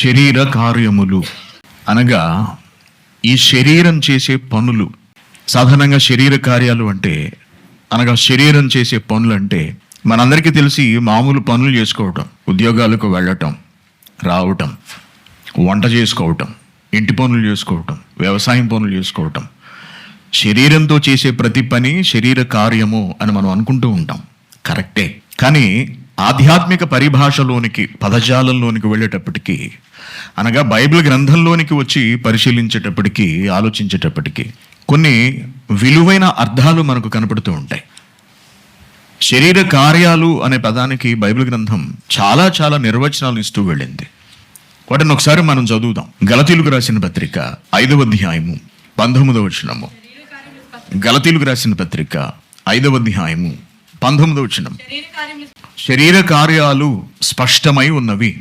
శరీర కార్యములు అనగా ఈ శరీరం చేసే పనులు. సాధారణంగా శరీర కార్యాలు అంటే అనగా శరీరం చేసే పనులు అంటే మనందరికీ తెలిసి మామూలు పనులు చేసుకోవటం, ఉద్యోగాలకు వెళ్ళటం, రావటం, వంట చేసుకోవటం, ఇంటి పనులు చేసుకోవటం, వ్యవసాయం పనులు చేసుకోవటం. శరీరంతో చేసే ప్రతి పని శరీర కార్యము అని మనం అనుకుంటూ ఉంటాం. కరెక్టే. కానీ ఆధ్యాత్మిక పరిభాషలోనికి, పదజాలంలోనికి వెళ్ళేటప్పటికీ, అనగా బైబిల్ గ్రంథంలోనికి వచ్చి పరిశీలించేటప్పటికీ, ఆలోచించేటప్పటికీ కొన్ని విలువైన అర్థాలు మనకు కనపడుతూ ఉంటాయి. శరీర కార్యాలు అనే పదానికి బైబిల్ గ్రంథం చాలా చాలా నిర్వచనాలు ఇస్తూ వెళ్ళింది. వాటిని ఒకసారి మనం చదువుదాం. గలతీయులకు రాసిన పత్రిక 5వ అధ్యాయము 19వ వచనము. గలతీయులకు రాసిన పత్రిక 5వ అధ్యాయము 19వ వచనం. శరీర కార్యాలు స్పష్టమై ఉన్నవి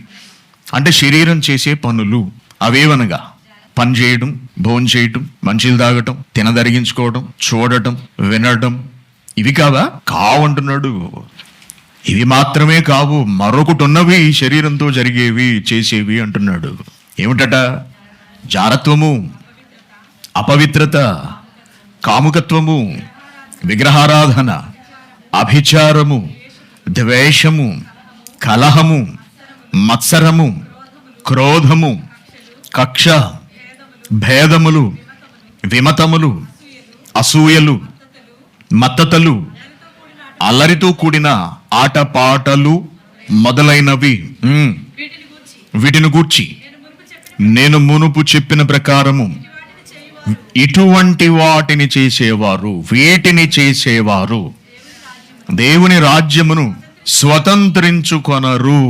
అంటే శరీరం చేసే పనులు. అవేవనగా పని చేయడం, భోజనం చేయటం, మంచిలు తాగటం, తినదరిగించుకోవడం, చూడటం, వినడం. ఇవి కావా? కావంటున్నాడు. ఇవి మాత్రమే కావు, మరొకటి ఉన్నవి శరీరంతో జరిగేవి, చేసేవి అంటున్నాడు. ఏమిటట? జారత్వము, అపవిత్రత, కాముకత్వము, విగ్రహారాధన, అభిచారము, ద్వేషము, కలహము, మత్సరము, క్రోధము, కక్ష, భేదములు, విమతములు, అసూయలు, మత్తతలు, అల్లరితో కూడిన ఆటపాటలు మొదలైనవి. వీటిని గూర్చి నేను మునుపు చెప్పిన ప్రకారము ఇటువంటి వాటిని చేసేవారు, వీటిని చేసేవారు దేవుని రాజ్యమును స్వతంత్రించుకొనరు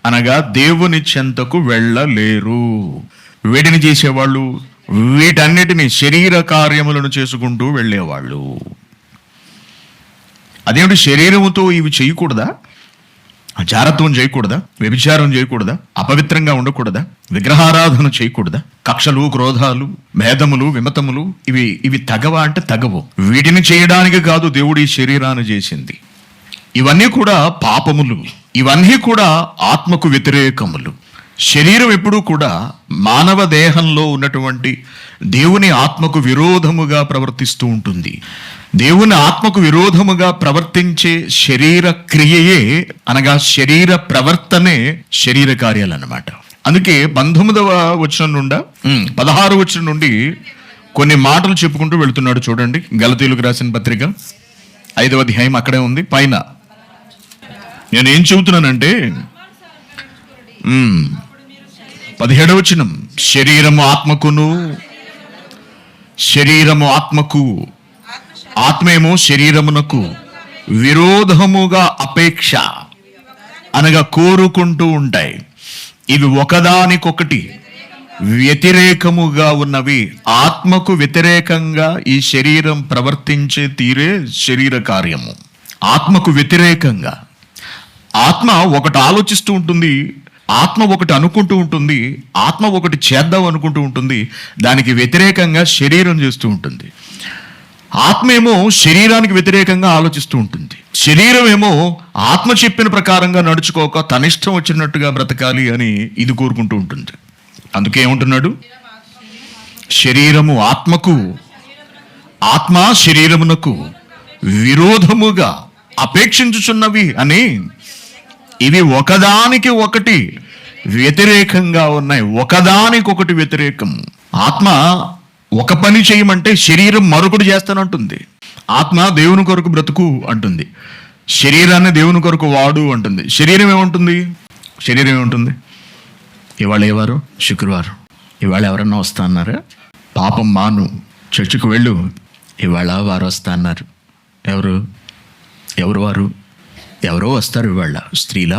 అనగా దేవుని చెంతకు వెళ్ళలేరు. వీటిని చేసేవాళ్ళు వీటన్నిటిని, శరీర కార్యములను చేసుకుంటూ వెళ్ళేవాళ్ళు. అదేమిటి? శరీరముతో ఇవి చేయకూడదా? జారత్వం చేయకూడదా? వ్యభిచారం చేయకూడదా? అపవిత్రంగా ఉండకూడదా? విగ్రహారాధన చేయకూడదా? కక్షలు, క్రోధాలు, భేదములు, విమతములు ఇవి తగవా అంటే తగవు. వీటిని చేయడానికి కాదు దేవుడు ఈ శరీరాన్ని చేసింది. ఇవన్నీ కూడా పాపములు, ఇవన్నీ కూడా ఆత్మకు వ్యతిరేకములు. శరీరం ఎప్పుడూ కూడా మానవ దేహంలో ఉన్నటువంటి దేవుని ఆత్మకు విరోధముగా ప్రవర్తిస్తూ ఉంటుంది. దేవుని ఆత్మకు విరోధముగా ప్రవర్తించే శరీర క్రియయే అనగా శరీర ప్రవర్తనే శరీర కార్యాలు అన్నమాట. అందుకే 19వ వచనం నుండి 16వ వచనం నుండి కొన్ని మాటలు చెప్పుకుంటూ వెళుతున్నాడు. చూడండి, గలతీయులకు రాసిన పత్రిక 5వ అధ్యాయం అక్కడే ఉంది. పైన నేను ఏం చెబుతున్నానంటే 17వ వచనం, శరీరము ఆత్మకు, ఆత్మేమో శరీరమునకు విరోధముగా అపేక్ష అనగా కోరుకుంటూ ఉంటాయి. ఇవి ఒకదానికొకటి వ్యతిరేకముగా ఉన్నవి. ఆత్మకు వ్యతిరేకంగా ఈ శరీరం ప్రవర్తించే తీరే శరీర కార్యము. ఆత్మకు వ్యతిరేకంగా ఆత్మ ఒకటి ఆలోచిస్తూ ఉంటుంది, ఆత్మ ఒకటి అనుకుంటూ ఉంటుంది, ఆత్మ ఒకటి చేద్దాం అనుకుంటూ ఉంటుంది. దానికి వ్యతిరేకంగా శరీరం చేస్తూ ఉంటుంది. ఆత్మ ఏమో శరీరానికి వ్యతిరేకంగా ఆలోచిస్తూ ఉంటుంది. శరీరం ఏమో ఆత్మ చెప్పిన ప్రకారంగా నడుచుకోక తన ఇష్టం వచ్చినట్టుగా బ్రతకాలి అని ఇది కోరుకుంటూ ఉంటుంది. అందుకే ఏమంటున్నాడు? శరీరము ఆత్మకు, ఆత్మ శరీరమునకు విరోధముగా అపేక్షించుచున్నవి అని. ఇవి ఒకదానికి ఒకటి వ్యతిరేకంగా ఉన్నాయి. ఒకదానికొకటి వ్యతిరేకం. ఆత్మ ఒక పని చేయమంటే శరీరం మరొకటి చేస్తానంటుంది. ఆత్మ దేవుని కొరకు బ్రతుకు అంటుంది, శరీరాన్ని దేవుని కొరకు వాడు అంటుంది. శరీరం ఏముంటుంది? ఇవాళ ఏ వారం? శుక్రవారం. ఇవాళ ఎవరన్నా వస్తా అన్నారా? పాపం మాను, చర్చికి వెళ్ళు. ఇవాళ వారు వస్తా అన్నారు. ఎవరు వారు? ఎవరో వస్తారు. ఇవాళ స్త్రీలా,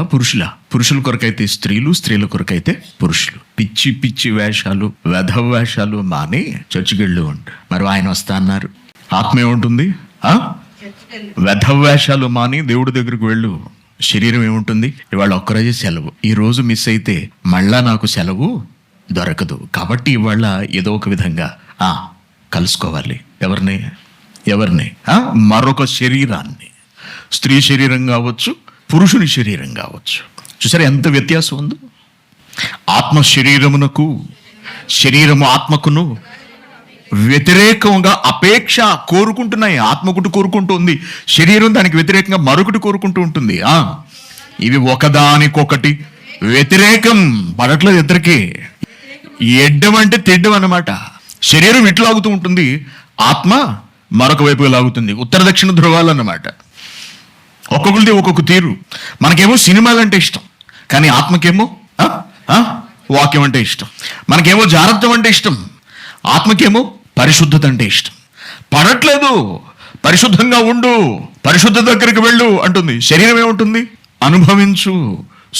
పురుషుల కొరకైతే స్త్రీలు, స్త్రీల కొరకైతే పురుషులు. పిచ్చి పిచ్చి వేషాలు, వెధవ వేషాలు మాని చర్చికి వెళ్ళు అంట. మరి ఆయన వస్తా అన్నారు. ఆత్మ ఏముంటుంది? వెధవ వేషాలు మాని దేవుడి దగ్గరికి వెళ్ళు. శరీరం ఏముంటుంది? ఇవాళ ఒక్కరోజే సెలవు, ఈ రోజు మిస్ అయితే మళ్ళా నాకు సెలవు దొరకదు, కాబట్టి ఇవాళ ఏదో ఒక విధంగా కలుసుకోవాలి. ఎవరిని? మరొక శరీరాన్ని. స్త్రీ శరీరం కావచ్చు, పురుషుని శరీరం కావచ్చు. చూసారా ఎంత వ్యత్యాసం ఉందో? ఆత్మ శరీరమునకు, శరీరము ఆత్మకును వ్యతిరేకంగా అపేక్ష కోరుకుంటున్నాయి. ఆత్మ ఒకటి కోరుకుంటుంది, శరీరం దానికి వ్యతిరేకంగా మరొకటి కోరుకుంటూ ఉంటుంది. ఇవి ఒకదానికొకటి వ్యతిరేకం, పడట్లేదు ఇద్దరికి. ఎడ్డం అంటే తెడ్డం అన్నమాట. శరీరం ఇట్లా లాగుతూ ఉంటుంది, ఆత్మ మరొక వైపుగా లాగుతుంది. ఉత్తర దక్షిణ ధ్రువాలు అన్నమాట. ఒక్కొక్కరిది ఒక్కొక్క తీరు. మనకేమో సినిమాలు అంటే ఇష్టం, కానీ ఆత్మకేమో వాక్యం అంటే ఇష్టం. మనకేమో జాగ్రత్త అంటే ఇష్టం, ఆత్మకేమో పరిశుద్ధత అంటే ఇష్టం. పడట్లేదు, పరిశుద్ధంగా ఉండు, పరిశుద్ధ దగ్గరికి వెళ్ళు అంటుంది. శరీరం ఏముంటుంది? అనుభవించు,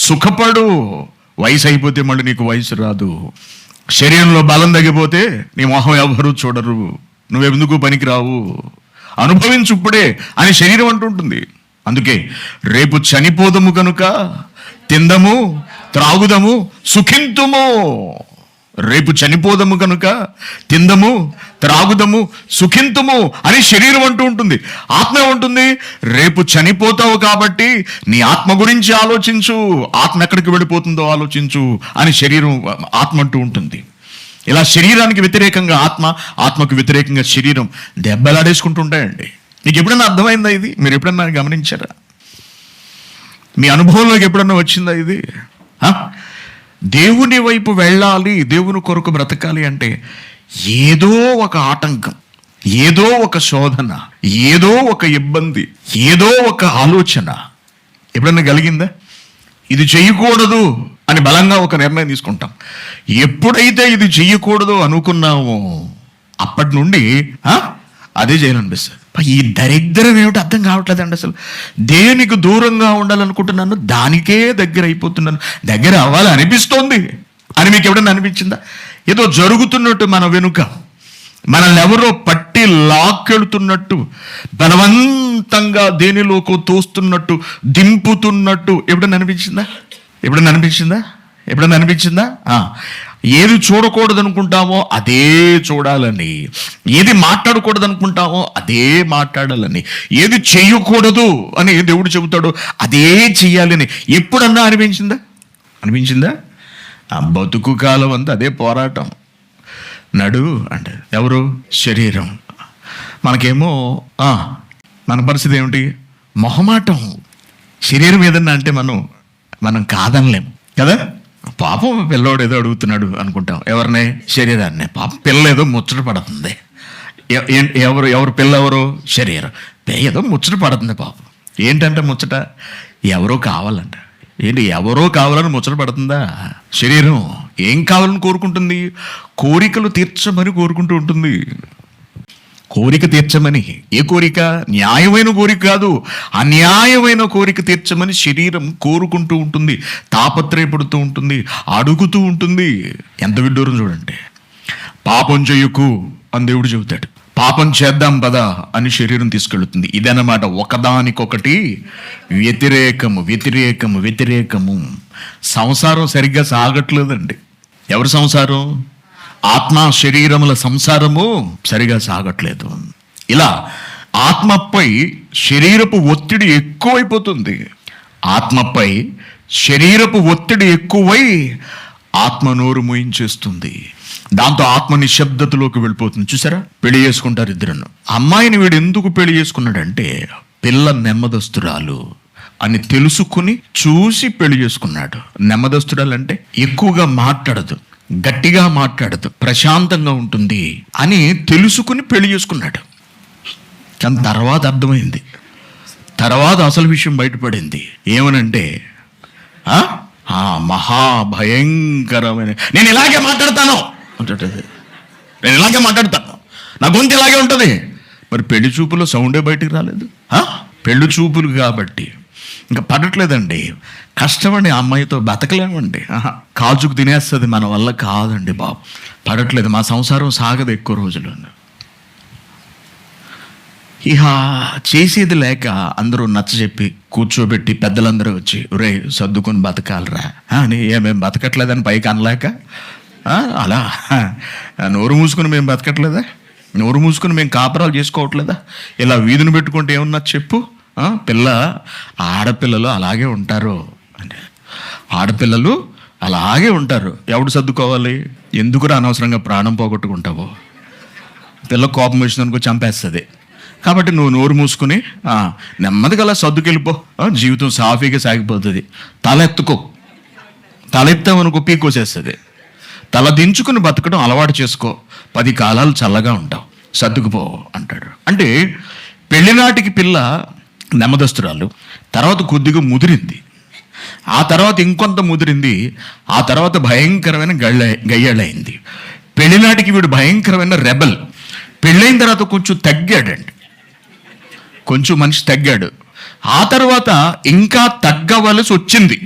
సుఖపడు. వయసు అయిపోతే మళ్ళీ నీకు వయసు రాదు. శరీరంలో బలం తగ్గిపోతే నీ మొహం ఎవరు చూడరు, నువ్వెందుకు పనికిరావు, అనుభవించు ఇప్పుడే అని శరీరం అంటుంటుంది. అందుకే రేపు చనిపోదము కనుక తిందము, త్రాగుదము, సుఖింతుము. రేపు చనిపోదము కనుక తిందము, త్రాగుదము, సుఖింతుము అని శరీరం అంటూ ఉంటుంది. ఆత్మ ఏమంటుంది? రేపు చనిపోతావు కాబట్టి నీ ఆత్మ గురించి ఆలోచించు, ఆత్మ ఎక్కడికి వెళ్ళిపోతుందో ఆలోచించు అని శరీరం, ఆత్మ అంటూ ఉంటుంది. ఇలా శరీరానికి వ్యతిరేకంగా ఆత్మ, ఆత్మకు వ్యతిరేకంగా శరీరం దెబ్బలాడేసుకుంటూ ఉంటాయండి. మీకు ఎప్పుడన్నా అర్థమైందా ఇది? మీరు ఎప్పుడన్నా గమనించారా? మీ అనుభవంలోకి ఎప్పుడన్నా వచ్చిందా ఇది? దేవుని వైపు వెళ్ళాలి, దేవుని కొరకు బ్రతకాలి అంటే ఏదో ఒక ఆటంకం, ఏదో ఒక శోధన, ఏదో ఒక ఇబ్బంది, ఏదో ఒక ఆలోచన ఎప్పుడన్నా కలిగిందా? ఇది చెయ్యకూడదు అని బలంగా ఒక నిర్ణయం తీసుకుంటాం. ఎప్పుడైతే ఇది చెయ్యకూడదు అనుకున్నామో అప్పటి నుండి అదే చేయాలనిపిస్తుంది. ఈ దరిద్రం ఏమిటో అర్థం కావట్లేదండి. అసలు దేనికి దూరంగా ఉండాలనుకుంటున్నాను, దానికే దగ్గర అయిపోతున్నాను, దగ్గర అవ్వాలి అనిపిస్తోంది అని మీకు ఎప్పుడన్నా అనిపించిందా? ఏదో జరుగుతున్నట్టు మన వెనుక మనల్ని ఎవరో పట్టి లాక్కెళ్తున్నట్టు, బలవంతంగా దేనిలోకో తోస్తున్నట్టు, దింపుతున్నట్టు ఎప్పుడన్నా అనిపించిందా? ఎప్పుడన్నా అనిపించిందా? ఎప్పుడన్నా అనిపించిందా? ఏది చూడకూడదు అనుకుంటామో అదే చూడాలని, ఏది మాట్లాడకూడదు అనుకుంటామో అదే మాట్లాడాలని, ఏది చేయకూడదు అని దేవుడు చెబుతాడో అదే చెయ్యాలని ఎప్పుడన్నా అనిపించిందా? ఆ బతుకు కాలం అంతా అదే పోరాటం. నడు అంటే ఎవరు? శరీరం. మనకేమో మన పరిస్థితి ఏమిటి? మొహమాటం. శరీరం ఏదన్నా అంటే మనం కాదనలేము కదా. పాపం పిల్లోడు ఏదో అడుగుతున్నాడు అనుకుంటాం, ఎవరినే? శరీరాన్ని. పాపం పిల్ల ఏదో ముచ్చట పడుతుంది. ఎవరు పిల్ల? ఎవరు? శరీరం. ఏదో ముచ్చట పడుతుంది పాపం. ఏంటంటే ముచ్చట ఎవరో కావాలంట. ఏంటి ఎవరో కావాలని ముచ్చట పడుతుందా? శరీరం ఏం కావాలని కోరుకుంటుంది? కోరికలు తీర్చమని కోరుకుంటూ ఉంటుంది. కోరిక తీర్చమని. ఏ కోరిక? న్యాయమైన కోరిక కాదు, అన్యాయమైన కోరిక తీర్చమని శరీరం కోరుకుంటూ ఉంటుంది, తాపత్రయపడుతూ ఉంటుంది, అడుగుతూ ఉంటుంది. ఎంత విడ్డూరం చూడండి. పాపం చెయ్యకు అని దేవుడు చెబుతాడు, పాపం చేద్దాం పదా అని శరీరం తీసుకెళ్తుంది. ఇదన్నమాట ఒకదానికొకటి వ్యతిరేకము. సంసారం సరిగ్గా సాగట్లేదండి. ఎవరి సంసారం? ఆత్మ శరీరముల సంసారము సరిగా సాగట్లేదు. ఇలా ఆత్మపై శరీరపు ఒత్తిడి ఎక్కువైపోతుంది. ఆత్మపై శరీరపు ఒత్తిడి ఎక్కువై ఆత్మ నోరు మూయించేస్తుంది. దాంతో ఆత్మ నిశ్శబ్దతలోకి వెళ్ళిపోతుంది. చూసారా? పెళ్లి చేసుకుంటారు ఇద్దరును. అమ్మాయిని వీడు ఎందుకు పెళ్లి చేసుకున్నాడంటే పిల్ల నెమ్మదస్తురాలు అని తెలుసుకుని చూసి పెళ్లి చేసుకున్నాడు. నెమ్మదస్తురాలు అంటే ఎక్కువగా మాట్లాడదు, గట్టిగా మాట్లాడదు, ప్రశాంతంగా ఉంటుంది అని తెలుసుకుని పెళ్లి చేసుకున్నాడు. కానీ తర్వాత అర్థమైంది, తర్వాత అసలు విషయం బయటపడింది. ఏమనంటే మహాభయంకరమైన నేను ఇలాగే మాట్లాడతాను, నా గొంతు ఇలాగే ఉంటుంది. మరి పెళ్లి చూపులో సౌండే బయటికి రాలేదు. పెళ్లి చూపులు కాబట్టి ఇంకా పడట్లేదండి. కష్టమండి, అమ్మాయితో బతకలేమండి. కాజుకు తినేస్తుంది, మన వల్ల కాదండి బాబు, పడట్లేదు, మా సంసారం సాగదు ఎక్కువ రోజులు. ఇహ చేసేది లేక అందరూ నచ్చజెప్పి కూర్చోబెట్టి పెద్దలందరూ వచ్చి ఒరే సర్దుకొని బతకాలరా అని. మేము బతకట్లేదని పైకి అనలేక అలా నోరు మూసుకొని మేము బతకట్లేదా, నోరు మూసుకొని మేము కాపురాలు చేసుకోవట్లేదా, ఇలా వీధిని పెట్టుకుంటే ఏమన్నా చెప్పు, పిల్ల ఆడపిల్లలు అలాగే ఉంటారు అంటే ఆడపిల్లలు అలాగే ఉంటారు. ఎవడు సర్దుకోవాలి? ఎందుకురా అనవసరంగా ప్రాణం పోగొట్టుకుంటావు? పిల్ల కోపం వచ్చిందనుకో చంపేస్తుంది. కాబట్టి నువ్వు నోరు మూసుకుని నెమ్మదిగా అలా సర్దుకెళ్ళిపో, జీవితం సాఫీగా సాగిపోతుంది. తల ఎత్తామనుకో పీకోసేస్తుంది. తల దించుకుని బతకడం అలవాటు చేసుకో, 10 కాలాలు చల్లగా ఉంటావు, సర్దుకుపో అంటాడు. అంటే పెళ్లినాటికి పిల్ల నెమ్మదస్తురాలు, తర్వాత కొద్దిగా ముదిరింది, ఆ తర్వాత ఇంకొంత ముదిరింది, ఆ తర్వాత భయంకరమైన గయ్యాళైంది. పెళ్లినాటికి వీడు భయంకరమైన రెబల్. పెళ్ళైన తర్వాత కొంచెం తగ్గాడండి, కొంచెం మనిషి తగ్గాడు. ఆ తర్వాత ఇంకా తగ్గవలసి వచ్చింది.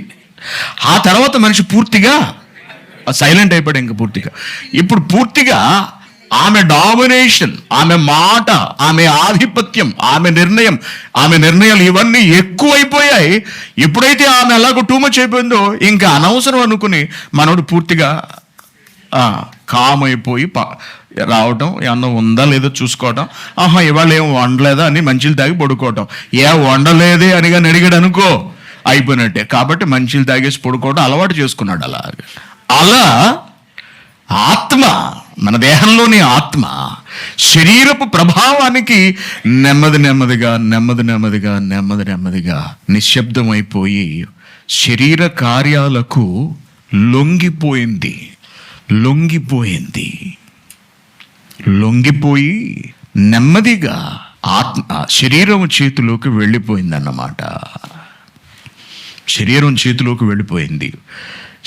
ఆ తర్వాత మనిషి పూర్తిగా సైలెంట్ అయిపోయాడు. ఇంకా పూర్తిగా ఇప్పుడు పూర్తిగా ఆమె డామినేషన్, ఆమె మాట, ఆమె ఆధిపత్యం, ఆమె నిర్ణయాలు ఇవన్నీ ఎక్కువైపోయాయి. ఎప్పుడైతే ఆమె అలాగో టూ మచ్ అయిపోయిందో ఇంకా అనవసరం అనుకుని మనోడు పూర్తిగా కామైపోయి రావటం, ఏమన్నా ఉందా లేదో చూసుకోవటం, ఇవాళ ఏం వండలేదా అని మంచిలు తాగి పడుకోవటం. వండలేదే అనిగా అడిగాడు అనుకో, అయిపోయినట్టే. కాబట్టి మంచిలు తాగేసి పడుకోవడం అలవాటు చేసుకున్నాడు. అలా ఆత్మ, మన దేహంలోని ఆత్మ శరీరపు ప్రభావానికి నెమ్మదిగా నిశ్శబ్దమైపోయి శరీర కార్యాలకు లొంగిపోయి నెమ్మదిగా ఆత్మ శరీరం చేతిలోకి వెళ్ళిపోయిందన్నమాట. శరీరం చేతిలోకి వెళ్ళిపోయింది.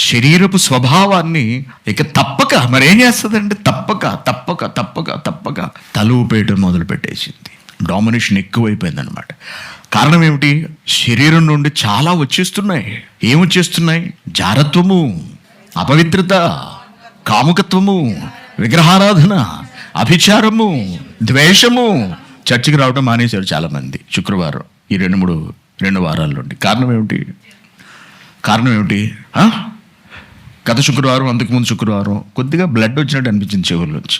శరీరపు స్వభావాన్ని ఇక తప్పక మరేం చేస్తుందండి? తప్పక తల ఊపేయటం మొదలు పెట్టేసింది. డామినేషన్ ఎక్కువైపోయిందనమాట. కారణం ఏమిటి? శరీరం నుండి చాలా వచ్చేస్తున్నాయి. ఏమొచ్చేస్తున్నాయి? జారత్వము, అపవిత్రత, కాముకత్వము, విగ్రహారాధన, అభిచారము, ద్వేషము. చర్చికి రావడం మానేశారు చాలామంది శుక్రవారం, ఈ 2 వారాల నుండి. కారణం ఏమిటి? గత శుక్రవారం, అంతకుముందు శుక్రవారం కొద్దిగా బ్లడ్ వచ్చినట్టు అనిపించింది చెవుల్లోంచి.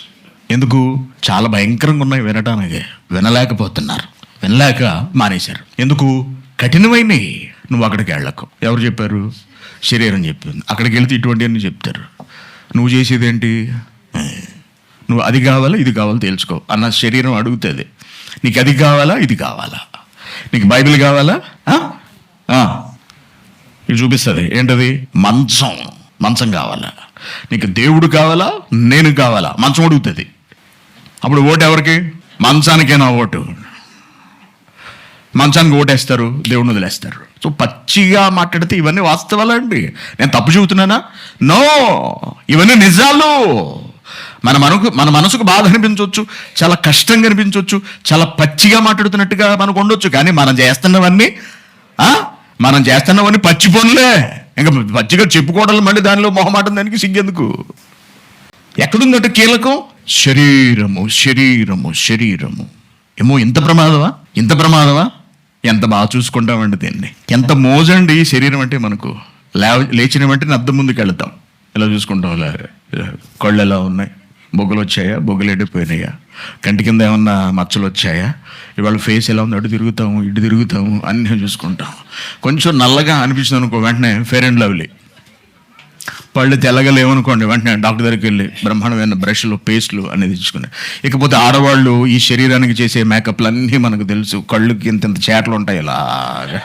ఎందుకు? చాలా భయంకరంగా ఉన్నాయి వినటానికి. వినలేక మానేశారు. ఎందుకు? కఠినమైనవి. నువ్వు అక్కడికి వెళ్ళకు. ఎవరు చెప్పారు? శరీరం చెప్పింది. అక్కడికి వెళ్తే ఇటువంటి అన్నీ చెప్తారు. నువ్వు చేసేదేంటి? నువ్వు అది కావాలా ఇది కావాలో తెలుసుకో అన్న శరీరం అడుగుతుంది. నీకు అది కావాలా ఇది కావాలా? నీకు బైబిల్ కావాలా? ఇది చూపిస్తుంది. ఏంటది? మంచం కావాలా? నీకు దేవుడు కావాలా? నేను కావాలా? మంచం అడుగుతుంది. అప్పుడు ఓటు ఎవరికి? మంచానికేనా ఓటు? మంచానికి ఓటేస్తారు, దేవుడిని వదిలేస్తారు. సో పచ్చిగా మాట్లాడితే ఇవన్నీ వాస్తవాలండి. నేను తప్పు చెబుతున్నానా? నో, ఇవన్నీ నిజాలు. మన మనసుకు బాధ అనిపించవచ్చు, చాలా కష్టంగా అనిపించవచ్చు, చాలా పచ్చిగా మాట్లాడుతున్నట్టుగా మనకు ఉండొచ్చు. కానీ మనం చేస్తున్నవన్నీ పచ్చి పనులే. ఇంకా పచ్చిగా చెప్పుకోవడం, మళ్ళీ దానిలో మొహమాటం, దానికి సిగ్గెందుకు? ఎక్కడుందట కీలకం? శరీరము. ఏమో ఇంత ప్రమాదమా? ఎంత బాగా చూసుకుంటామండి దీన్ని. ఎంత మోజండి ఈ శరీరం అంటే మనకు. లేచిన వెంటనే అద్దం ముందుకు వెళతాం, ఇలా చూసుకుంటాం. కళ్ళు ఎలా ఉన్నాయి? బొగ్గలు వచ్చాయా? బొగ్గలు ఎండిపోయినాయా? కంటి కింద ఏమన్నా మచ్చలు వచ్చాయా? ఇవాళ ఫేస్ ఎలా ఉంది? అటు తిరుగుతాము అన్నీ చూసుకుంటాం. కొంచెం నల్లగా అనిపించింది అనుకో, వెంటనే ఫెయిర్ అండ్ లవ్లీ. పళ్ళు తెల్లగా లేవనుకోండి, వెంటనే డాక్టర్ దగ్గరికి వెళ్ళి బ్రహ్మాండమైన బ్రష్లు, పేస్ట్లు అనేది తెచ్చుకుని. ఇకపోతే ఆడవాళ్ళు ఈ శరీరానికి చేసే మేకప్లు అన్నీ మనకు తెలుసు. కళ్ళుకి ఇంత చేటలు ఉంటాయి ఇలాగా.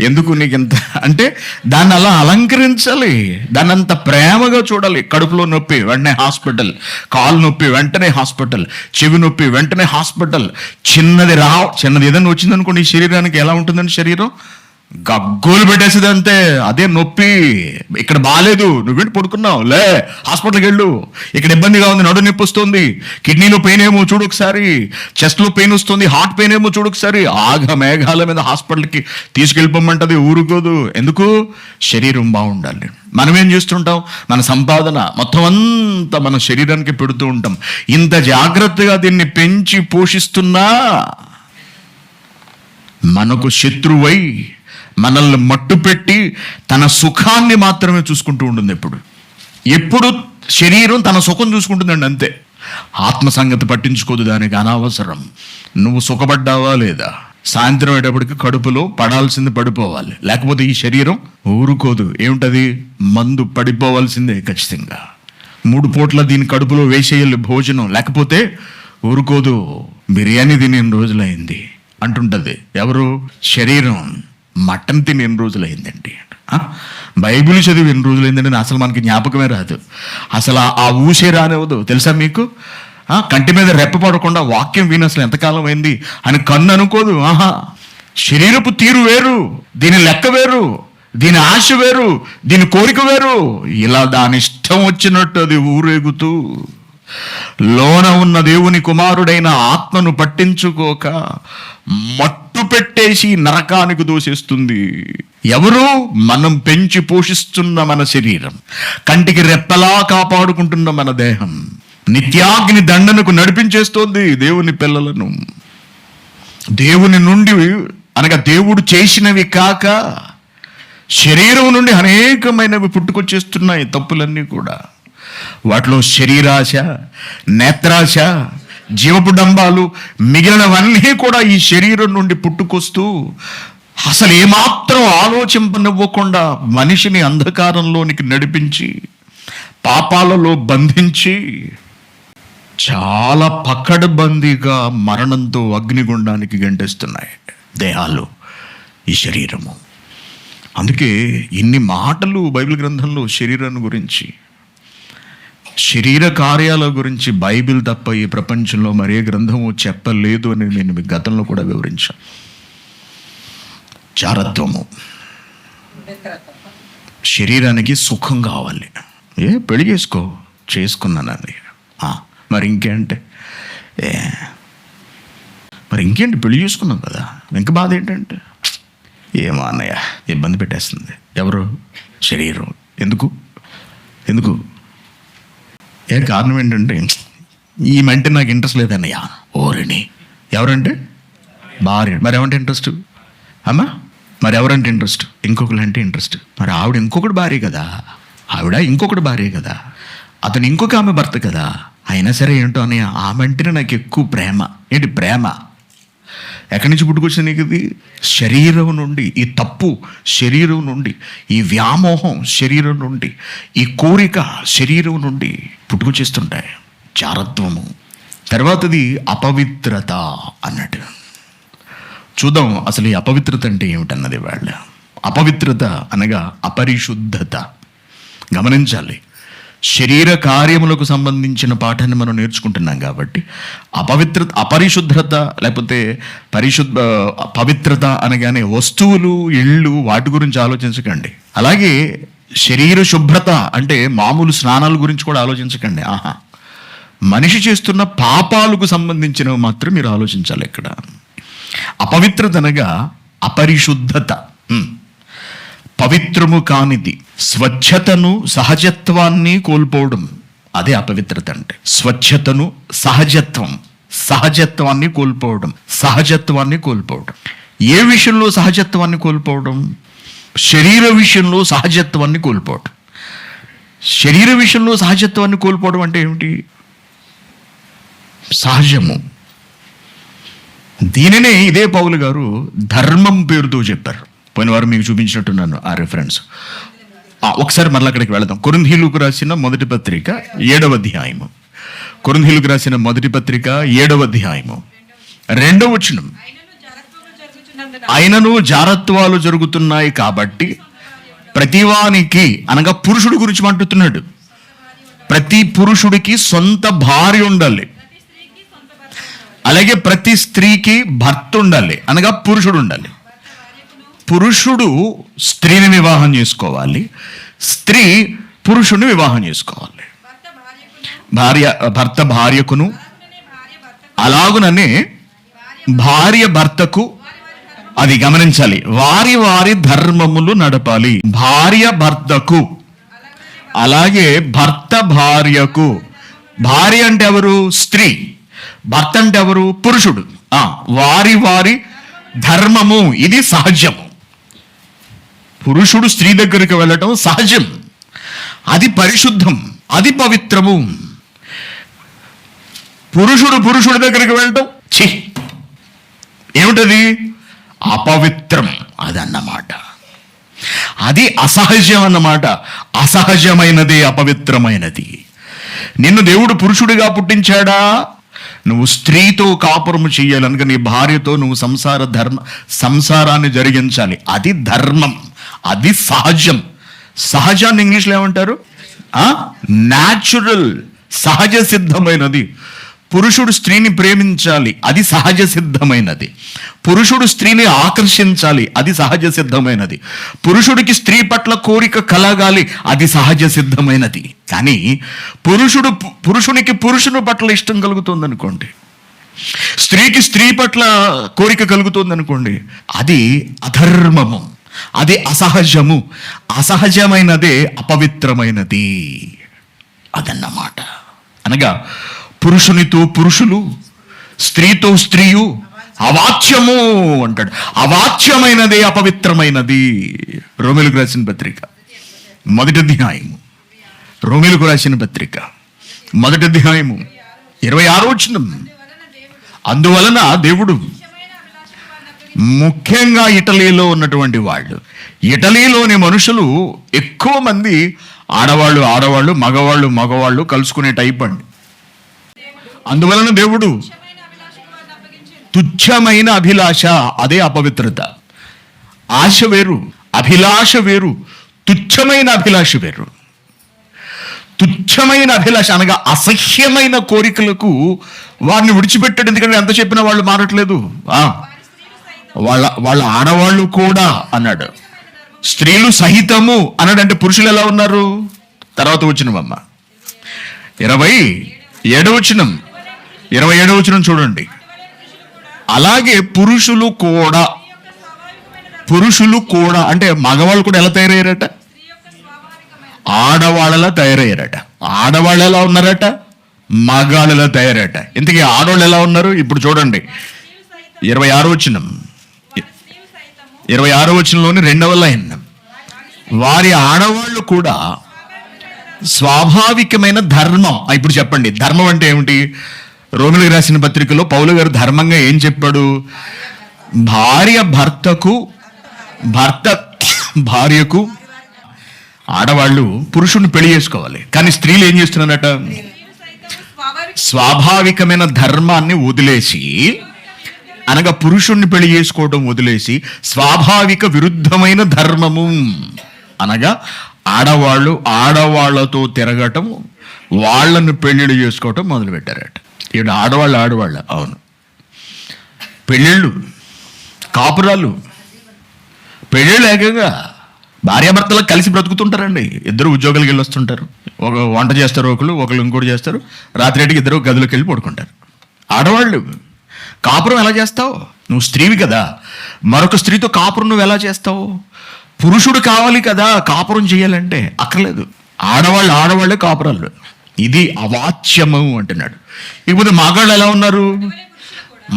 ఎందుకు నీకు ఇంత అంటే దాన్ని అలా అలంకరించాలి, దాన్ని అంత ప్రేమగా చూడాలి. కడుపులో నొప్పి వెంటనే హాస్పిటల్, కాలు నొప్పి వెంటనే హాస్పిటల్, చెవి నొప్పి వెంటనే హాస్పిటల్. చిన్నది ఏదైనా వచ్చిందనుకోండి, ఈ శరీరానికి ఎలా ఉంటుందండి? శరీరం గగ్గోలు పెట్టేసేది అంతే. అదే నొప్పి. ఇక్కడ బాగాలేదు, నువ్వేంటి పడుకున్నావు, లే హాస్పిటల్కి వెళ్ళు. ఇక్కడ ఇబ్బందిగా ఉంది, నడు నొప్పి వస్తుంది, కిడ్నీలో పెయిన్ ఏమో చూడు ఒకసారి, చెస్ట్లో పెయిన్ వస్తుంది, హార్ట్ పెయిన్ ఏమో చూడు ఒకసారి. మేఘాల మీద హాస్పిటల్కి తీసుకెళ్ళిపోమంటది, ఊరుకోదు. ఎందుకు? శరీరం బాగుండాలి. మనం ఏం చేస్తుంటాం? మన సంపాదన మొత్తం అంతా మన శరీరానికి పెడుతూ ఉంటాం. ఇంత జాగ్రత్తగా దీన్ని పెంచి పోషిస్తున్నా మనకు శత్రువై మనల్ని మట్టు పెట్టి తన సుఖాన్ని మాత్రమే చూసుకుంటూ ఉంటుంది. ఎప్పుడు శరీరం తన సుఖం చూసుకుంటుందండి, అంతే. ఆత్మ సంగతి పట్టించుకోదు, దానికి అనవసరం. నువ్వు సుఖపడ్డావా లేదా? సాయంత్రం అయ్యేటప్పటికి కడుపులో పడాల్సింది పడిపోవాలి, లేకపోతే ఈ శరీరం ఊరుకోదు. ఏమిటది? మందు పడిపోవాల్సిందే ఖచ్చితంగా. 3 పూట్ల దీని కడుపులో వేసేయాలి భోజనం, లేకపోతే ఊరుకోదు. బిర్యానీ తిని ఎన్ని రోజులైంది అంటుంటది. ఎవరు? శరీరం. మటన్ తిని ఎన్ని రోజులైందండి, బైబిల్ చదివి ఎన్ని రోజులైందండి, అసలు మనకి జ్ఞాపకమే రాదు, అసలు ఆ ఊసే రానివ్వదు. తెలుసా మీకు? కంటి మీద రెప్ప పడకుండా వాక్యం విని అసలు ఎంతకాలం అయింది అని కన్ను అనుకోదు. శరీరపు తీరు వేరు, దీని లెక్క వేరు, దీని ఆశ వేరు, దీని కోరిక వేరు. ఇలా దాని ఇష్టం వచ్చినట్టు అది ఊరేగుతూ లోన ఉన్న దేవుని కుమారుడైన ఆత్మను పట్టించుకోక మట్టు పెట్టేసి నరకానికి దోసేస్తుంది. ఎవరు? మనం పెంచి పోషిస్తున్న మన శరీరం, కంటికి రెప్పలా కాపాడుకుంటున్న మన దేహం నిత్యాగ్ని దండనకు నడిపించేస్తోంది దేవుని పిల్లలను. దేవుని నుండి అనగా దేవుడు చేసినవి కాక శరీరం నుండి అనేకమైనవి పుట్టుకొచ్చేస్తున్నాయి తప్పులన్నీ కూడా. వాటిలో శరీరాశ, నేత్రాశ, జీవపు డంబాలు, మిగిలినవన్నీ కూడా ఈ శరీరం నుండి పుట్టుకొస్తూ అసలు ఏమాత్రం ఆలోచింపనివ్వకుండా మనిషిని అంధకారంలోనికి నడిపించి పాపాలలో బంధించి చాలా పకడ్బందీగా మరణంతో అగ్నిగుండానికి గంటేస్తున్నాయి దేహాలు, ఈ శరీరము. అందుకే ఇన్ని మాటలు బైబిల్ గ్రంథంలో శరీరాన్ని గురించి, శరీర కార్యాల గురించి బైబిల్ తప్ప ఈ ప్రపంచంలో మరే గ్రంథము చెప్పలేదు అని నేను మీకు గతంలో కూడా వివరించాను. జారత్వము. శరీరానికి సుఖం కావాలి. పెళ్లి చేసుకున్నానండి, మరి ఇంకేంటి, మరి ఇంకేంటి, పెళ్లి చేసుకున్నాం కదా, ఇంకా బాధ ఏంటంటే ఏమో అన్నయ్య ఇబ్బంది పెట్టేస్తుంది. ఎవరు? శరీరం. ఎందుకు కారణం ఏంటంటే ఈమంటే నాకు ఇంట్రెస్ట్ లేదన్నయ్య. ఓరిని. ఎవరంటే? భార్య. మరి ఏమంటే ఇంట్రెస్ట్? అమ్మా మరి ఎవరంటే ఇంట్రెస్ట్? ఇంకొకరు ఇంట్రెస్ట్. మరి ఆవిడ ఇంకొకటి భార్య కదా, ఆవిడ ఇంకొకటి భార్య కదా, అతను ఇంకొక ఆమె భర్త కదా. అయినా సరే ఏంటో అన్నయ్య ఆమె అంటేనే నాకు ఎక్కువ ప్రేమ. ఏంటి ప్రేమ? ఎక్కడి నుంచి పుట్టుకొచ్చింది నీకు? ఇది శరీరం నుండి, ఈ తప్పు శరీరం నుండి, ఈ వ్యామోహం శరీరం నుండి, ఈ కోరిక శరీరం నుండి పుట్టుకొచ్చేస్తుంటాయి. జారత్వము. తర్వాతది అపవిత్రత అన్నట్టు. చూద్దాం అసలు ఈ అపవిత్రత అంటే ఏమిటన్నది వాళ్ళ. అపవిత్రత అనగా అపరిశుద్ధత. గమనించాలి, శరీర కార్యములకు సంబంధించిన పాఠాన్ని మనం నేర్చుకుంటున్నాం కాబట్టి అపరిశుద్ధత లేకపోతే పవిత్రత అనగానే వస్తువులు, ఇళ్ళు, వాటి గురించి ఆలోచించకండి. అలాగే శరీర శుభ్రత అంటే మామూలు స్నానాల గురించి కూడా ఆలోచించకండి. మనిషి చేస్తున్న పాపాలకు సంబంధించినవి మాత్రం మీరు ఆలోచించాలి. ఇక్కడ అపవిత్రత అనగా అపరిశుద్ధత, పవిత్రము కానిది, స్వచ్ఛతను సహజత్వాన్ని కోల్పోవడం. అదే అపవిత్రత అంటే. స్వచ్ఛతను సహజత్వాన్ని కోల్పోవడం. ఏ విషయంలో సహజత్వాన్ని కోల్పోవడం? శరీర విషయంలో సహజత్వాన్ని కోల్పోవడం. శరీర విషయంలో సహజత్వాన్ని కోల్పోవడం అంటే ఏమిటి? సహజము. దీనినే ఇదే పౌలు గారు ధర్మం పేరుతో చెప్పారు. పోయిన వారం మీకు చూపించినట్టున్నాను ఆ రెఫరెన్స్. ఒకసారి మళ్ళీ అక్కడికి వెళదాం. కొరింథీయులకు రాసిన మొదటి పత్రిక 7వ అధ్యాయము. కొరింథీయులకు రాసిన మొదటి పత్రిక 7వ అధ్యాయము 2వ వచనం. అయినను జారత్వాలు జరుగుతున్నాయి కాబట్టి ప్రతివానికి, అనగా పురుషుడి గురించి మాట్లాడుతున్నాడు, ప్రతి పురుషుడికి సొంత భార్య ఉండాలి. అలాగే ప్రతి స్త్రీకి భర్త ఉండాలి, అనగా పురుషుడు ఉండాలి. పురుషుడు స్త్రీని వివాహం చేసుకోవాలి, స్త్రీ పురుషుడిని వివాహం చేసుకోవాలి. భర్త భార్యకును, అలాగుననే భార్య భర్తకు, అది గమనించాలి, వారి వారి ధర్మములు నడపాలి. భార్య భర్తకు, అలాగే భర్త భార్యకు. భార్య అంటే ఎవరు? స్త్రీ. భర్త అంటే ఎవరు? పురుషుడు. వారి వారి ధర్మము, ఇది సహజము. పురుషుడు స్త్రీ దగ్గరికి వెళ్ళటం సహజం, అది పరిశుద్ధం, అది పవిత్రము. పురుషుడు పురుషుడి దగ్గరికి వెళ్ళటం ఏమిటది? అపవిత్రం అదన్నమాట. అది అసహజం అన్నమాట. అసహజమైనది, అపవిత్రమైనది. నిన్ను దేవుడు పురుషుడిగా పుట్టించాడా? నువ్వు స్త్రీతో కాపురము చెయ్యాలి, కనుక నీ భార్యతో నువ్వు సంసారాన్ని జరిగించాలి. అది ధర్మం, అది సహజం. సహజాన్ని ఇంగ్లీష్లో ఏమంటారు? న్యాచురల్, సహజ సిద్ధమైనది. పురుషుడు స్త్రీని ప్రేమించాలి, అది సహజ సిద్ధమైనది. పురుషుడు స్త్రీని ఆకర్షించాలి, అది సహజ సిద్ధమైనది. పురుషుడికి స్త్రీ పట్ల కోరిక కలగాలి, అది సహజ సిద్ధమైనది. కానీ పురుషునికి పురుషుని పట్ల ఇష్టం కలుగుతుంది అనుకోండి, స్త్రీకి స్త్రీ పట్ల కోరిక కలుగుతుంది అనుకోండి, అది అధర్మము, అది అసహజము. అసహజమైనదే అపవిత్రమైనది అదన్నమాట. అనగా పురుషునితో పురుషులు, స్త్రీతో స్త్రీయు అవాచ్యము అంటాడు. అవాచ్యమైనదే అపవిత్రమైనది. రోమీయులకు రాసిన పత్రిక 1వ అధ్యాయము, రోమీయులకు రాసిన పత్రిక 1వ అధ్యాయము 26వ వచనం. అందువలన దేవుడు, ముఖ్యంగా ఇటలీలో ఉన్నటువంటి వాళ్ళు, ఇటలీలోని మనుషులు ఎక్కువ మంది ఆడవాళ్ళు మగవాళ్ళు కలుసుకునే టైప్ అండి. అందువలన దేవుడు తుచ్చమైన అభిలాష, అదే అపవిత్రత. ఆశ వేరు, అభిలాష వేరు. తుచ్చమైన అభిలాష వేరు. తుచ్చమైన అభిలాష అనగా అసహ్యమైన కోరికలకు వారిని విడిచిపెట్టాడు. ఎందుకంటే ఎంత చెప్పినా వాళ్ళు మారట్లేదు. వాళ్ళ ఆడవాళ్ళు కూడా అన్నాడు, స్త్రీలు సహితము అన్నాడు. అంటే పురుషులు ఎలా ఉన్నారు? తర్వాత వచ్చినవమ్మ 27వ వచనం, 27వ వచనం చూడండి. అలాగే పురుషులు కూడా అంటే మగవాళ్ళు కూడా ఎలా తయారయ్యారట? ఆడవాళ్ళలా తయారయ్యారట. ఆడవాళ్ళు ఎలా ఉన్నారట? మగాళ్ళలా తయారట. ఇంతకీ ఆడవాళ్ళు ఎలా ఉన్నారు? ఇప్పుడు చూడండి 26వ వచనం, 26వ వచనంలోని 2వ లైన్. వారి ఆడవాళ్ళు కూడా స్వాభావికమైన ధర్మం. ఇప్పుడు చెప్పండి, ధర్మం అంటే ఏమిటి? రోమీయులకు రాసిన పత్రికలో పౌలు గారు ధర్మంగా ఏం చెప్పాడు? భార్య భార్యకు ఆడవాళ్ళు పురుషుడిని పెళ్లి చేసుకోవాలి. కానీ స్త్రీలు ఏం చేస్తున్నారట? స్వాభావికమైన ధర్మాన్ని వదిలేసి, అనగా పురుషుణ్ణి పెళ్లి చేసుకోవడం వదిలేసి స్వాభావిక విరుద్ధమైన ధర్మము, అనగా ఆడవాళ్లతో తిరగటం, వాళ్ళను పెళ్లిళ్ళు చేసుకోవటం మొదలుపెట్టారట. ఈడు ఆడవాళ్ళు అవును, పెళ్ళిళ్ళు, కాపురాలు, పెళ్ళిళ్ళు ఏకంగా భార్యాభర్తలకు కలిసి బ్రతుకుతుంటారండి. ఇద్దరు ఉద్యోగాలకు వెళ్ళి వస్తుంటారు. ఒక వంట చేస్తారు, ఒకళ్ళు ఇంకోటి చేస్తారు. రాత్రికి ఇద్దరు గదిలోకి వెళ్ళి పడుకుంటారు. ఆడవాళ్ళు కాపురం ఎలా చేస్తావు? నువ్వు స్త్రీవి కదా, మరొక స్త్రీతో కాపురం నువ్వు ఎలా చేస్తావు? పురుషుడు కావాలి కదా కాపురం చేయాలంటే, అక్కర్లేదు. ఆడవాళ్ళే కాపురాలు. ఇది అవాచ్యము అంటున్నాడు. ఇకపోతే మగాళ్ళు ఎలా ఉన్నారు?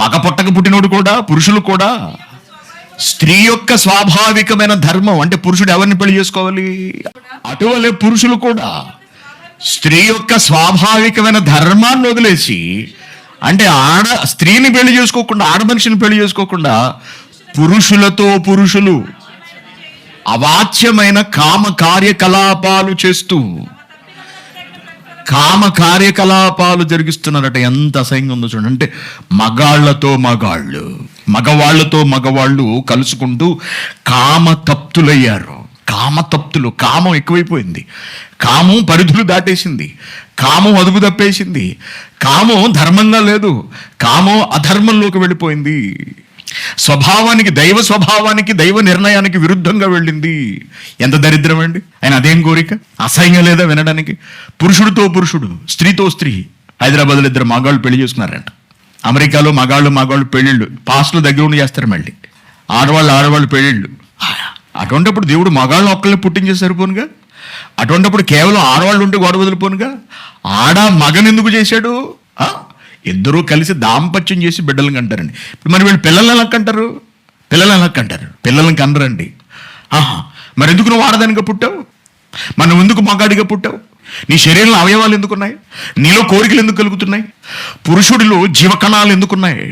మగ పొట్టకు పుట్టినోడు కూడా, పురుషులు కూడా స్త్రీ యొక్క స్వాభావికమైన ధర్మం అంటే పురుషుడు ఎవరిని పెళ్లి చేసుకోవాలి? అటువలే పురుషులు కూడా స్త్రీ యొక్క స్వాభావికమైన ధర్మాన్ని వదిలేసి, అంటే స్త్రీని పెళ్లి చేసుకోకుండా, ఆడ మనిషిని పెళ్లి చేసుకోకుండా పురుషులతో పురుషులు అవాచ్యమైన కామ కార్యకలాపాలు చేస్తూ జరిగిస్తున్నారట. ఎంత అసహ్యంగా ఉందో చూడండి. అంటే మగాళ్లతో మగవాళ్ళు కలుసుకుంటూ కామతప్తులయ్యారు. కామం ఎక్కువైపోయింది. కామం పరిధులు దాటేసింది. కామం అదుపు తప్పేసింది. కామం ధర్మంగా లేదు. కామం అధర్మంలోకి వెళ్ళిపోయింది. దైవ స్వభావానికి, దైవ నిర్ణయానికి విరుద్ధంగా వెళ్ళింది. ఎంత దరిద్రం అండి! ఆయన అదేం కోరిక? అసహ్యం లేదా వినడానికి? పురుషుడితో పురుషుడు, స్త్రీతో స్త్రీ. హైదరాబాద్లో ఇద్దరు మగాళ్ళు పెళ్లి చేసుకున్నారంట. అమెరికాలో మగాళ్ళు పెళ్ళిళ్ళు పాస్టుల దగ్గర ఉండి చేస్తారు. మళ్ళీ ఆడవాళ్ళు పెళ్ళిళ్ళు. అటువంటిప్పుడు దేవుడు మగాళ్ళని ఒక్కళ్ళని పుట్టించేసి సరిపోనుగా? అటువంటిప్పుడు కేవలం ఆడవాళ్ళు ఉంటే గొడవ వదిలిపోనుగా? మగని ఎందుకు చేశాడు? ఇద్దరూ కలిసి దాంపత్యం చేసి బిడ్డలను కంటారండి. ఇప్పుడు మరి వీళ్ళు పిల్లల్ని ఎలా కంటారు? పిల్లల్ని కనరండి. మరి ఎందుకు నువ్వు ఆడదానిగా పుట్టావు? మరి నువ్వు ఎందుకు మగాడిగా పుట్టావు? నీ శరీరంలో అవయవాలు ఎందుకున్నాయి? నీలో కోరికలు ఎందుకు కలుగుతున్నాయి? పురుషుడిలో జీవకణాలు ఎందుకున్నాయి?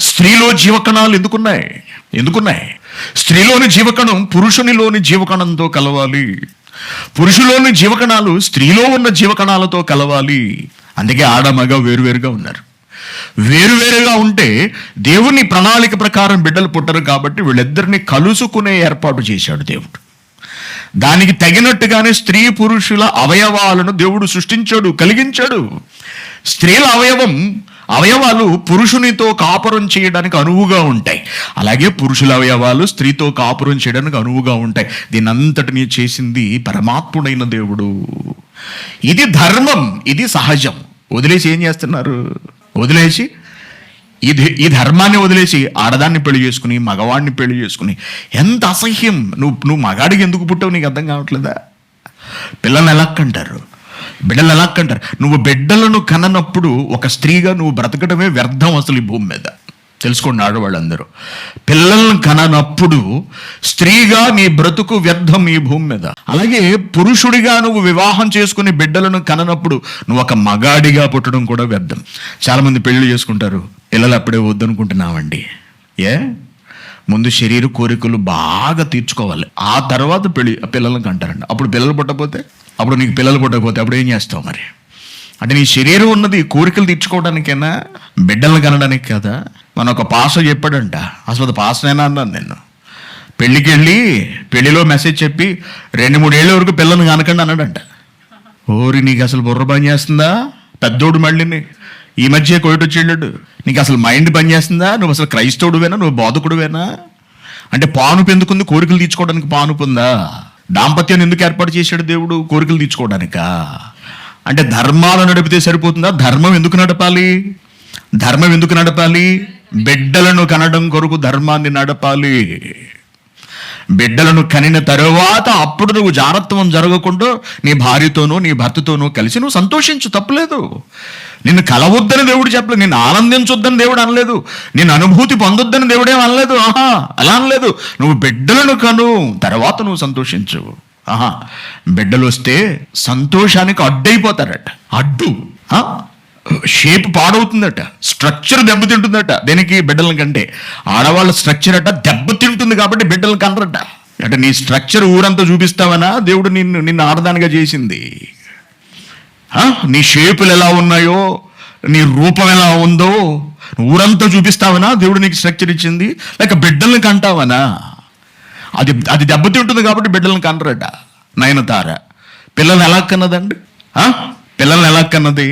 స్త్రీలో జీవకణాలు ఎందుకున్నాయి? ఎందుకున్నాయి? స్త్రీలోని జీవకణం పురుషునిలోని జీవకణంతో కలవాలి, పురుషులోని జీవకణాలు స్త్రీలో ఉన్న జీవకణాలతో కలవాలి. అందుకే ఆడ మగ వేరువేరుగా ఉన్నారు. వేరువేరుగా ఉంటే దేవుని ప్రణాళిక ప్రకారం బిడ్డలు పుట్టరు కాబట్టి వీళ్ళిద్దరిని కలుసుకునే ఏర్పాటు చేశాడు దేవుడు. దానికి తగినట్టుగానే స్త్రీ పురుషుల అవయవాలను దేవుడు సృష్టించాడు, కలిగించాడు. స్త్రీల అవయవాలు పురుషునితో కాపురం చేయడానికి అనువుగా ఉంటాయి, అలాగే పురుషుల అవయవాలు స్త్రీతో కాపురం చేయడానికి అనువుగా ఉంటాయి. దీని అంతటినీ చేసింది పరమాత్ముడైన దేవుడు. ఇది ధర్మం, ఇది సహజం. వదిలేసి ఏం చేస్తున్నారు? వదిలేసి ఈ ధర్మాన్ని వదిలేసి ఆడదాన్ని పెళ్లి చేసుకుని మగవాడిని పెళ్లి చేసుకుని, ఎంత అసహ్యం! నువ్వు మగాడికి ఎందుకు పుట్టావు నీకు అర్థం కావట్లేదా? పిల్లల్ని ఎలా కంటారు, బిడ్డలు ఎలా కంటారు? నువ్వు బిడ్డలను కననప్పుడు ఒక స్త్రీగా నువ్వు బ్రతకడమే వ్యర్థం అసలు ఈ భూమి మీద. తెలుసుకోండి ఆడవాళ్ళందరూ, పిల్లలను కననప్పుడు స్త్రీగా నీ బ్రతుకు వ్యర్థం ఈ భూమి మీద. అలాగే పురుషుడిగా నువ్వు వివాహం చేసుకుని బిడ్డలను కననప్పుడు నువ్వు ఒక మగాడిగా పుట్టడం కూడా వ్యర్థం. చాలామంది పెళ్లి చేసుకుంటారు, పిల్లలు అప్పుడే వద్దనుకుంటున్నామండి. ముందు శరీర కోరికలు బాగా తీర్చుకోవాలి, ఆ తర్వాత పిల్లలను కంటారండి. అప్పుడు పిల్లలు పుట్టకపోతే, నీకు పిల్లలు పుట్టకపోతే అప్పుడు ఏం చేస్తావు మరి? అంటే నీ శరీరం ఉన్నది కోరికలు తీర్చుకోవడానికైనా, బిడ్డలను కనడానికి కదా. మన ఒక పాస్టర్ చెప్పాడంట, అసలు అది పాస్టర్నేనా అన్నాను నేను. పెళ్ళికి వెళ్ళి పెళ్లిలో మెసేజ్ చెప్పి 2-3 ఏళ్ళ వరకు పిల్లల్ని కనకండి అన్నాడంట. ఓరి, నీకు అసలు బుర్ర పని చేస్తుందా? పెద్దోడు మళ్ళీ ఈ మధ్య కోయటొచ్చి వెళ్ళాడు. నీకు అసలు మైండ్ పని చేస్తుందా? నువ్వు అసలు క్రైస్తవుడువేనా? నువ్వు బోధకుడువేనా? అంటే పానుపు ఎందుకుంది? కోరికలు తీర్చుకోవడానికి పానుపు ఉందా? దాంపత్యాన్ని ఎందుకు ఏర్పాటు చేశాడు దేవుడు? కోరికలు తీర్చుకోవడానికా? అంటే ధర్మాలు నడిపితే సరిపోతుందా? ధర్మం ఎందుకు నడపాలి? బిడ్డలను కనడం కొరకు ధర్మాన్ని నడపాలి. బిడ్డలను కనిన తరువాత అప్పుడు నువ్వు జారత్వం జరగకుండా నీ భార్యతోనూ నీ భర్తతోనూ కలిసి నువ్వు సంతోషించు, తప్పలేదు. నిన్ను కలవద్దని దేవుడు చెప్పలేదు, నిన్ను ఆనందించొద్దని దేవుడు అనలేదు, నిన్ను అనుభూతి పొందొద్దని దేవుడేం అనలేదు. అలా అనలేదు. నువ్వు బిడ్డలను కను, తర్వాత నువ్వు సంతోషించు. బిడ్డలు వస్తే సంతోషానికి అడ్డైపోతారట. Shape పాడవుతుందట, structure దెబ్బతింటుందట. దేనికి? బిడ్డల కంటే. ఆడవాళ్ళ స్ట్రక్చర్ అట దెబ్బతింటుంది కాబట్టి బిడ్డలు కనరట. అంటే నీ స్ట్రక్చర్ ఊరంతా చూపిస్తావనా? దేవుడు నిన్ను ఆడదానిగా చేసింది. నీ షేపులు ఎలా ఉన్నాయో, నీ రూపం ఎలా ఉందో ఊరంతా చూపిస్తావనా? దేవుడు నీకు స్ట్రక్చర్ ఇచ్చింది. లేక బిడ్డల్ని కంటావనా? అది దెబ్బతింటుంది కాబట్టి బిడ్డలను కనరట. నయనతార పిల్లల్ని ఎలా కన్నదండి? పిల్లల్ని ఎలా కన్నది?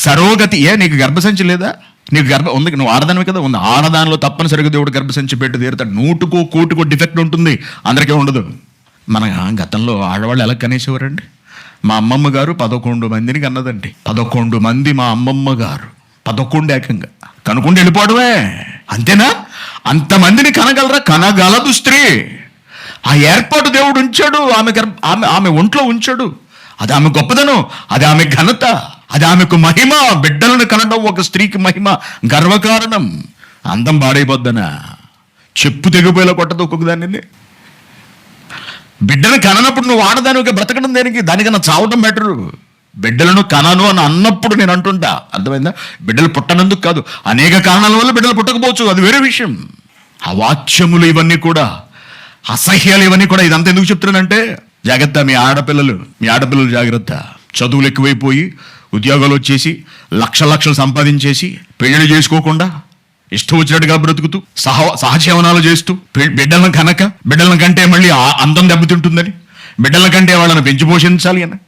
సరోగతి. నీకు గర్భసంచి లేదా? నీకు గర్భం ఉంది, నువ్వు ఆడదానివి కదా. ఉంది. ఆడదానిలో తప్పనిసరిగా దేవుడు గర్భసంచి పెట్టి తీరుతాడు. 100కో 1,00,00,000 డిఫెక్ట్ ఉంటుంది, అందరికీ ఉండదు. మన గతంలో ఆడవాళ్ళు ఎలా కనేసేవారండి? మా అమ్మమ్మ గారు 11 మందిని కన్నదండి. 11 మంది మా అమ్మమ్మ గారు, 11 ఏకంగా కనుక్కుంటూ వెళ్ళిపోవడమే. అంతేనా? అంతమందిని కనగలరా? కనగలదు స్త్రీ. ఆ ఏర్పాటు దేవుడు ఉంచాడు, ఆమె ఒంట్లో ఉంచాడు. అది ఆమె గొప్పదనం, అది ఆమె ఘనత, అది ఆమెకు మహిమ. బిడ్డలను కనడం ఒక స్త్రీకి మహిమ, గర్వకారణం. అందం పాడైపోద్దనా? చెప్పు తెగిపోయేలా కొట్టదు ఒక్కొక్క దానిని. బిడ్డను కననప్పుడు నువ్వు ఆడదానికి బ్రతకడం దేనికి? దానికన్నా చావడం బెటరు. బిడ్డలను కనను అని అన్నప్పుడు నేను అంటుంటా, అర్థమైందా? బిడ్డలు పుట్టనందుకు కాదు, అనేక కారణాల వల్ల బిడ్డలు పుట్టకపోవచ్చు, అది వేరే విషయం. అవాచ్యములు ఇవన్నీ కూడా, అసహ్యాలు ఇవన్నీ కూడా. ఇదంతా ఎందుకు చెప్తున్నానంటే, జాగ్రత్త మీ ఆడపిల్లలు జాగ్రత్త. చదువులు ఎక్కువైపోయి ఉద్యోగాలు వచ్చేసి లక్షలు సంపాదించేసి పెళ్లి చేసుకోకుండా ఇష్టం వచ్చినట్టుగా బ్రతుకుతూ సహజీవనాలు చేస్తూ బిడ్డలను కంటే మళ్ళీ అందం దెబ్బతింటుందని, బిడ్డల కంటే వాళ్ళని పెంచి పోషించాలి అని,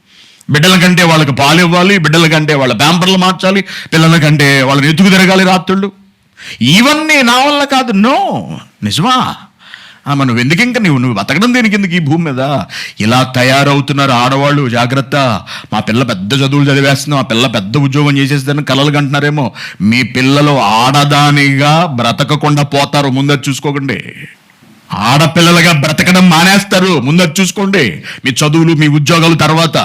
బిడ్డల కంటే వాళ్ళకి పాలు ఇవ్వాలి, బిడ్డల కంటే వాళ్ళ ప్యాంపర్లు మార్చాలి, పిల్లల కంటే వాళ్ళని ఎత్తుకు తిరగాలి రాత్రుళ్ళు. ఇవన్నీ నా వల్ల కాదు. నో, నిజమా? నువ్వు ఎందుకు ఇంకా నువ్వు బతకడం దేనికి ఎందుకు ఈ భూమి మీద? ఇలా తయారవుతున్నారు ఆడవాళ్ళు. జాగ్రత్త. మా పిల్ల పెద్ద చదువులు చదివేస్తున్నాం, మా పిల్ల పెద్ద ఉద్యోగం చేసేస్తుందని కలలు కంటున్నారేమో. మీ పిల్లలు ఆడదానిగా బ్రతకకుండా పోతారు, ముందది చూసుకోకండి. ఆడపిల్లలుగా బ్రతకడం మానేస్తారు, ముందది చూసుకోండి. మీ చదువులు మీ ఉద్యోగాలు తర్వాత.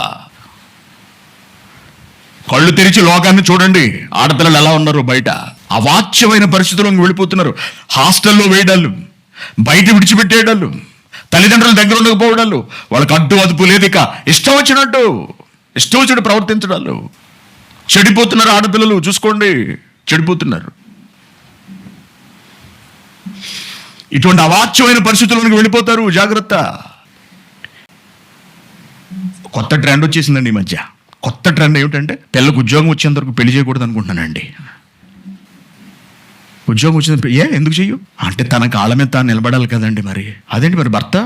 కళ్ళు తెరిచి లోకాన్ని చూడండి. ఆడపిల్లలు ఎలా ఉన్నారు బయట. అవాచ్యమైన పరిస్థితుల్లోకి వెళ్ళిపోతున్నారు. హాస్టల్లో వేయడాలు, బయట విడిచిపెట్టేయడాలు, తల్లిదండ్రుల దగ్గర ఉండకపోవడాలు, వాళ్ళకి అడ్డు అదుపు లేదు. ఇక ఇష్టం వచ్చినట్టు ప్రవర్తించడాలు. చెడిపోతున్నారు ఆడపిల్లలు, చూసుకోండి, చెడిపోతున్నారు. ఇటువంటి అవాచ్యమైన పరిస్థితుల్లోకి వెళ్ళిపోతారు. జాగ్రత్త. కొత్త ట్రెండ్ వచ్చేసిందండి ఈ మధ్య. కొత్త ట్రెండ్ ఏమిటంటే, పిల్లలకు ఉద్యోగం వచ్చేంత వరకు పెళ్లి చేయకూడదు అనుకుంటున్నానండి. ఉద్యోగం వచ్చింది ఎందుకు చెయ్యు అంటే, తన కాళ్ళ మీద తాను నిలబడాలి కదండి. మరి అదేంటి మరి భర్త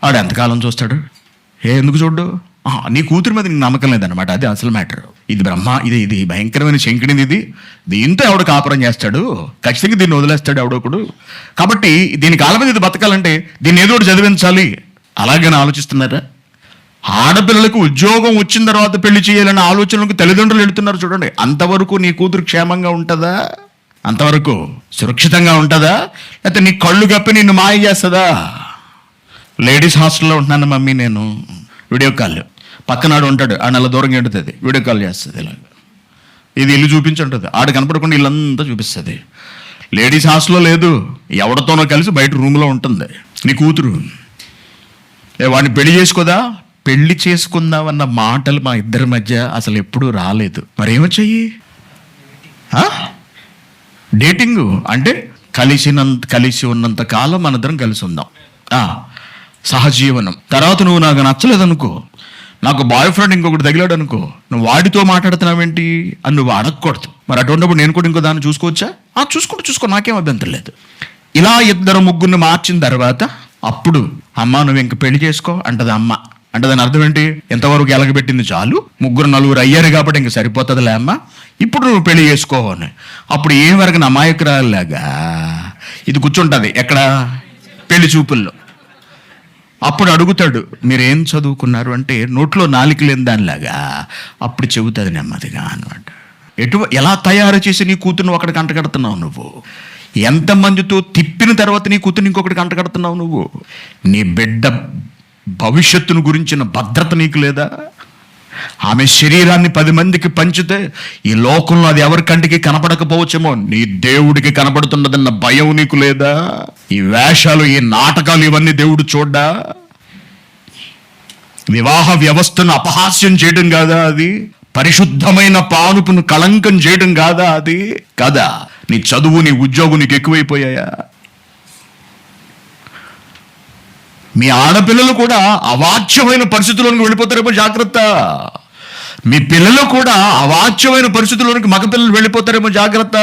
ఆడు ఎంతకాలం చూస్తాడు? ఎందుకు చూడ్డు? నీ కూతురు మీద నీకు నమ్మకం లేదన్నమాట. అది అసలు మ్యాటర్. ఇది బ్రహ్మ, ఇది భయంకరమైన శంకినిది. దీంతో ఎవడు కాపురం చేస్తాడు? ఖచ్చితంగా దీన్ని వదిలేస్తాడు ఎవడొకడు. కాబట్టి దీని కాళ్ళ మీద ఇది బతకాలంటే దీన్ని ఏదో ఒకటి చదివించాలి. అలాగని ఆలోచిస్తున్నారా? ఆడపిల్లలకు ఉద్యోగం వచ్చిన తర్వాత పెళ్లి చేయాలనే ఆలోచనలకు తల్లిదండ్రులు వెళుతున్నారు. చూడండి, అంతవరకు నీ కూతురు క్షేమంగా ఉంటుందా? అంతవరకు సురక్షితంగా ఉంటుందా? లేకపోతే నీ కళ్ళు కప్పి నిన్ను మాయ చేస్తుందా? లేడీస్ హాస్టల్లో ఉంటున్నాను మమ్మీ నేను. వీడియో కాల్ పక్కనాడు ఉంటాడు, ఆ నెల దూరంగా ఉంటుంది, వీడియో కాల్ చేస్తుంది. ఇలాగ ఇది ఇల్లు చూపించుంటుంది, ఆడు కనపడకుండా ఇల్లంతా చూపిస్తుంది. లేడీస్ హాస్టల్లో లేదు, ఎవరితోనో కలిసి బయట రూమ్లో ఉంటుంది నీ కూతురు. వాడిని పెళ్లి చేసుకోదా? పెళ్లి చేసుకుందామన్న మాటలు మా ఇద్దరి మధ్య అసలు ఎప్పుడూ రాలేదు. మరేమొచ్చాయి? డేటింగ్ అంటే కలిసి ఉన్నంత కాలం మనిద్దరం కలిసి ఉందాం, సహజీవనం. తర్వాత నువ్వు నాకు నచ్చలేదనుకో, నాకు బాయ్ ఫ్రెండ్ ఇంకొకటి తగిలాడు అనుకో, నువ్వు వాడితో మాట్లాడుతున్నావేంటి అని నువ్వు అడగకూడదు. మరి అటువంటిప్పుడు నేను కూడా ఇంకో దాన్ని చూసుకోవచ్చా? చూసుకో, నాకేం అభ్యంతరం లేదు. ఇలా ఇద్దరు ముగ్గురిని మార్చిన తర్వాత అప్పుడు అమ్మ నువ్వు ఇంక పెళ్లి చేసుకో అంటది అమ్మ. అంటే దాని అర్థం ఏంటి? ఎంతవరకు ఎలగబెట్టింది చాలు, 3-4 అయ్యారు కాబట్టి ఇంక సరిపోతుందిలే అమ్మ, ఇప్పుడు నువ్వు పెళ్లి చేసుకో అని. అప్పుడు ఏం వరకు అమాయకురాలాగా ఇది కూర్చుంటుంది ఎక్కడ? పెళ్లి చూపుల్లో. అప్పుడు అడుగుతాడు మీరేం చదువుకున్నారు అంటే, నోట్లో నాలిక లేని దానిలాగా అప్పుడు చెబుతుంది నెమ్మదిగా అనమాట. ఎలా తయారు చేసి నీ కూతురుని ఒకటికి అంటగడుతున్నావు నువ్వు? ఎంతమందితో తిప్పిన తర్వాత నీ కూతురుని ఇంకొకటికి అంటగడుతున్నావు నువ్వు? నీ బిడ్డ భవిష్యత్తును గురించిన భద్రత నీకు లేదా? ఆమె శరీరాన్ని 10 మందికి పంచితే ఈ లోకంలో అది ఎవరి కంటికి కనపడకపోవచ్చేమో, నీ దేవుడికి కనపడుతున్నదన్న భయం నీకు లేదా? ఈ వేషాలు, ఈ నాటకాలు ఇవన్నీ దేవుడు చూడ్డా? వివాహ వ్యవస్థను అపహాస్యం చేయడం కాదా అది? పరిశుద్ధమైన పానుపును కళంకం చేయడం కాదా అది? కాదా? నీ చదువు, నీ ఉద్యోగం నీకు ఎక్కువైపోయాయా? మీ ఆడపిల్లలు కూడా అవాచ్యమైన పరిస్థితుల్లోకి వెళ్ళిపోతారేమో, జాగ్రత్త. మీ పిల్లలు కూడా అవాచ్యమైన పరిస్థితుల్లోనికి మగపిల్లలు వెళ్ళిపోతారేమో, జాగ్రత్త.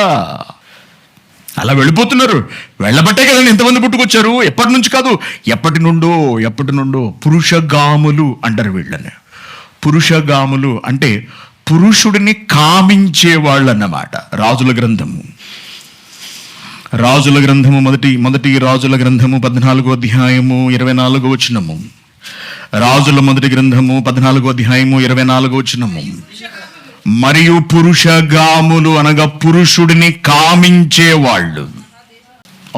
అలా వెళ్ళిపోతున్నారు. వెళ్ళబట్టే కదండి ఎంతమంది పుట్టుకొచ్చారు. ఎప్పటి నుంచి కాదు, ఎప్పటి నుండో పురుషగాములు అంటారు వీళ్ళని. పురుషగాములు అంటే పురుషుడిని కామించేవాళ్ళు అన్నమాట. రాజుల గ్రంథము మొదటి రాజుల గ్రంథము 14వ అధ్యాయము 24వ వచనము. రాజుల మొదటి గ్రంథము 14వ అధ్యాయము 24వ వచనము. మరియు పురుషగాములు అనగా పురుషుడిని కామించేవాళ్ళు.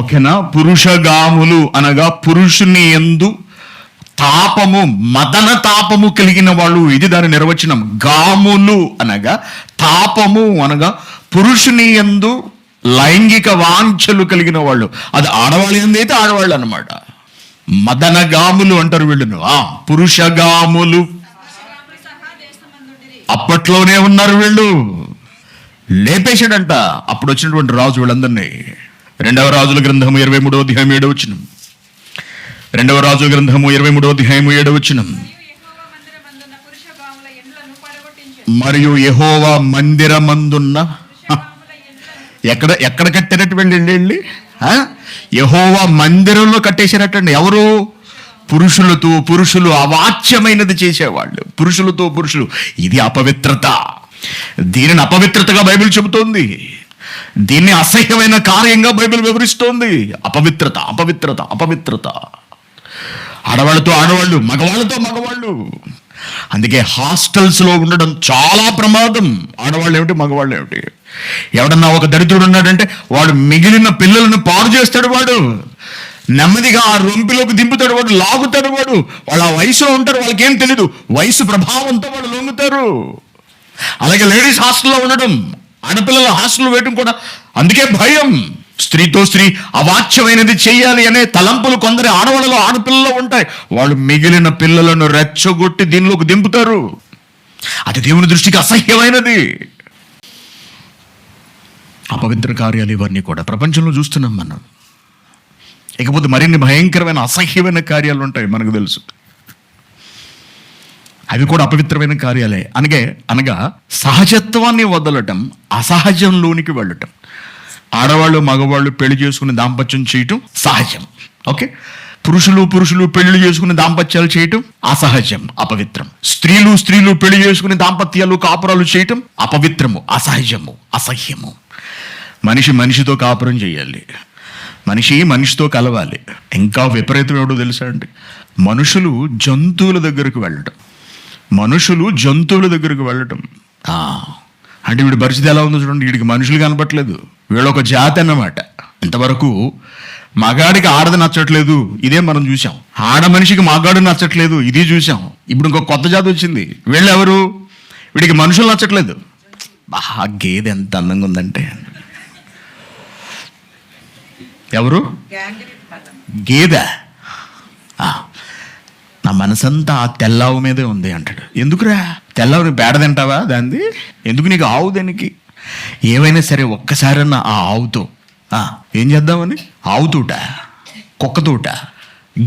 ఓకేనా? పురుషగాములు అనగా పురుషుని యందు తాపము, మదన తాపము కలిగిన వాళ్ళు. ఇది దాని నిర్వచనం. గాములు అనగా తాపము అనగా పురుషుని యందు లైంగిక వాంఛలు కలిగిన వాళ్ళు. అది ఆడవాళ్ళు ఏందైతే ఆడవాళ్ళు అన్నమాట. మదనగాములు అంటారు వీళ్ళను. పురుషగాములు అప్పట్లోనే ఉన్నారు వీళ్ళు. లేపేశాడంట అప్పుడు వచ్చినటువంటి రాజు వీళ్ళందరినీ. 2వ రాజుల గ్రంథము 23వ అధ్యాయం 7వ వచనం. 2వ రాజుల గ్రంథము 23వ అధ్యాయం 7వ వచనం. మరియు యెహోవా మందిరమందున్న ఎక్కడ కట్టారట్టు వెళ్ళి యెహోవా మందిరంలో కట్టేశారటండి. ఎవరు? పురుషులు అవాచ్యమైనది చేసేవాళ్ళు. పురుషులు. ఇది అపవిత్రత. దీనిని అపవిత్రతగా బైబిల్ చెబుతోంది. దీన్ని అసహ్యమైన కార్యంగా బైబిల్ వివరిస్తోంది. అపవిత్రత. ఆడవాళ్ళతో ఆడవాళ్ళు, మగవాళ్ళు. అందుకే హాస్టల్స్లో ఉండడం చాలా ప్రమాదం. ఆడవాళ్ళు ఏమిటి, మగవాళ్ళు ఏమిటి. ఎవడన్నా ఒక దరిద్రుడు ఉన్నాడంటే వాడు మిగిలిన పిల్లలను పాడు చేస్తాడు. వాడు నెమ్మదిగా ఆ రొంపిలోకి దింపుతాడు, వాడు లాగుతాడు. వాళ్ళు ఆ వయసులో ఉంటారు, వాళ్ళకి ఏం తెలీదు. వయసు ప్రభావంతో వాళ్ళు లొంగుతారు. అలాగే లేడీస్ హాస్టల్లో ఉండడం, ఆడపిల్లల హాస్టల్లో వేయడం కూడా అందుకే భయం. స్త్రీతో స్త్రీ అవాచ్యమైనది చెయ్యాలి అనే తలంపులు కొందరి ఆడవాళ్ళలో, ఆడపిల్లలో ఉంటాయి. వాళ్ళు మిగిలిన పిల్లలను రెచ్చగొట్టి దీనిలోకి దింపుతారు. అది దేవుని దృష్టికి అసహ్యమైనది. అపవిత్ర కార్యాలు ఇవన్నీ కూడా ప్రపంచంలో చూస్తున్నాం మనం. ఇకపోతే మరిన్ని భయంకరమైన అసహ్యమైన కార్యాలు ఉంటాయి, మనకు తెలుసు. అవి కూడా అపవిత్రమైన కార్యాలే. అనగా సహజత్వాన్ని వదలటం, అసహజంలోనికి వెళ్ళటం. ఆడవాళ్ళు మగవాళ్ళు పెళ్లి చేసుకుని దాంపత్యం చేయటం సహజం, ఓకే. పురుషులు పెళ్లి చేసుకుని దాంపత్యాలు చేయటం అసహజం, అపవిత్రం. స్త్రీలు పెళ్లి చేసుకుని దాంపత్యాలు కాపురాలు చేయటం అపవిత్రము, అసహజము, అసహ్యము. మనిషితో కాపురం చేయాలి, మనిషితో కలవాలి. ఇంకా విపరీతం ఏమిటో తెలుసా అండి? మనుషులు జంతువుల దగ్గరకు వెళ్ళటం. అంటే వీడి పరిస్థితి ఎలా ఉందో చూడండి. వీడికి మనుషులు కనపట్లేదు, వీళ్ళొక జాతి అన్నమాట. ఇంతవరకు మగాడికి ఆడది నచ్చట్లేదు, ఇదే మనం చూసాం. ఆడ మనిషికి మగాడు నచ్చట్లేదు, ఇది చూసాం. ఇప్పుడు ఇంకొక కొత్త జాతి వచ్చింది. వీళ్ళెవరు? వీడికి మనుషులు నచ్చట్లేదు. గేదె ఎంత అందంగా ఉందంటే, ఎవరు? గేదె. నా మనసంతా ఆ తెల్లావు మీదే ఉంది అంటాడు. ఎందుకురా తెల్లావు? పేడ తింటావా దాన్ని? ఎందుకు నీకు ఆవు? దానికి ఏవైనా సరే ఒక్కసారన్నా ఆ ఆవుతో ఏం చేద్దామని? ఆవుతూట, కుక్కతూట,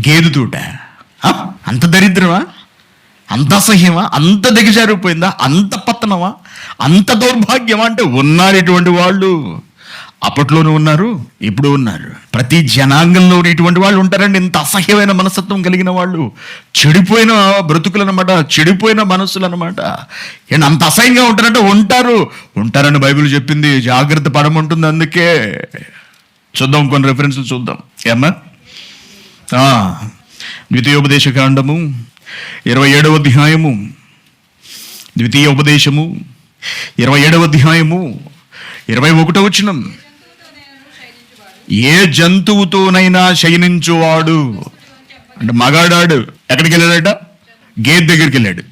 గేదెతూట. అంత దరిద్రమా? అంత అసహ్యమా? అంత దిగజారిపోయిందా? అంత పతనమా? అంత దౌర్భాగ్యమా? అంటే ఉన్నారు ఇటువంటి వాళ్ళు. అప్పట్లోనూ ఉన్నారు, ఇప్పుడు ఉన్నారు. ప్రతి జనాంగంలో ఇటువంటి వాళ్ళు ఉంటారండి. ఇంత అసహ్యమైన మనస్తత్వం కలిగిన వాళ్ళు, చెడిపోయిన బ్రతుకులు అనమాట, చెడిపోయిన మనస్సులు అనమాట. అంత అసహ్యంగా ఉంటారంటే ఉంటారని బైబిల్ చెప్పింది. జాగ్రత్త పడమంటుంది. అందుకే చూద్దాం, కొన్ని రెఫరెన్స్లు చూద్దాం. ఏమ్మా? ద్వితీయోపదేశకాండము 27వ అధ్యాయము, ద్వితీయోపదేశము 27వ అధ్యాయము 21వ వచనం. ఏ జంతువుతోనైనా శయనించువాడు అంటే మగాడాడు ఎక్కడికి వెళ్ళాడట? గేదె దగ్గరికి వెళ్ళాడు.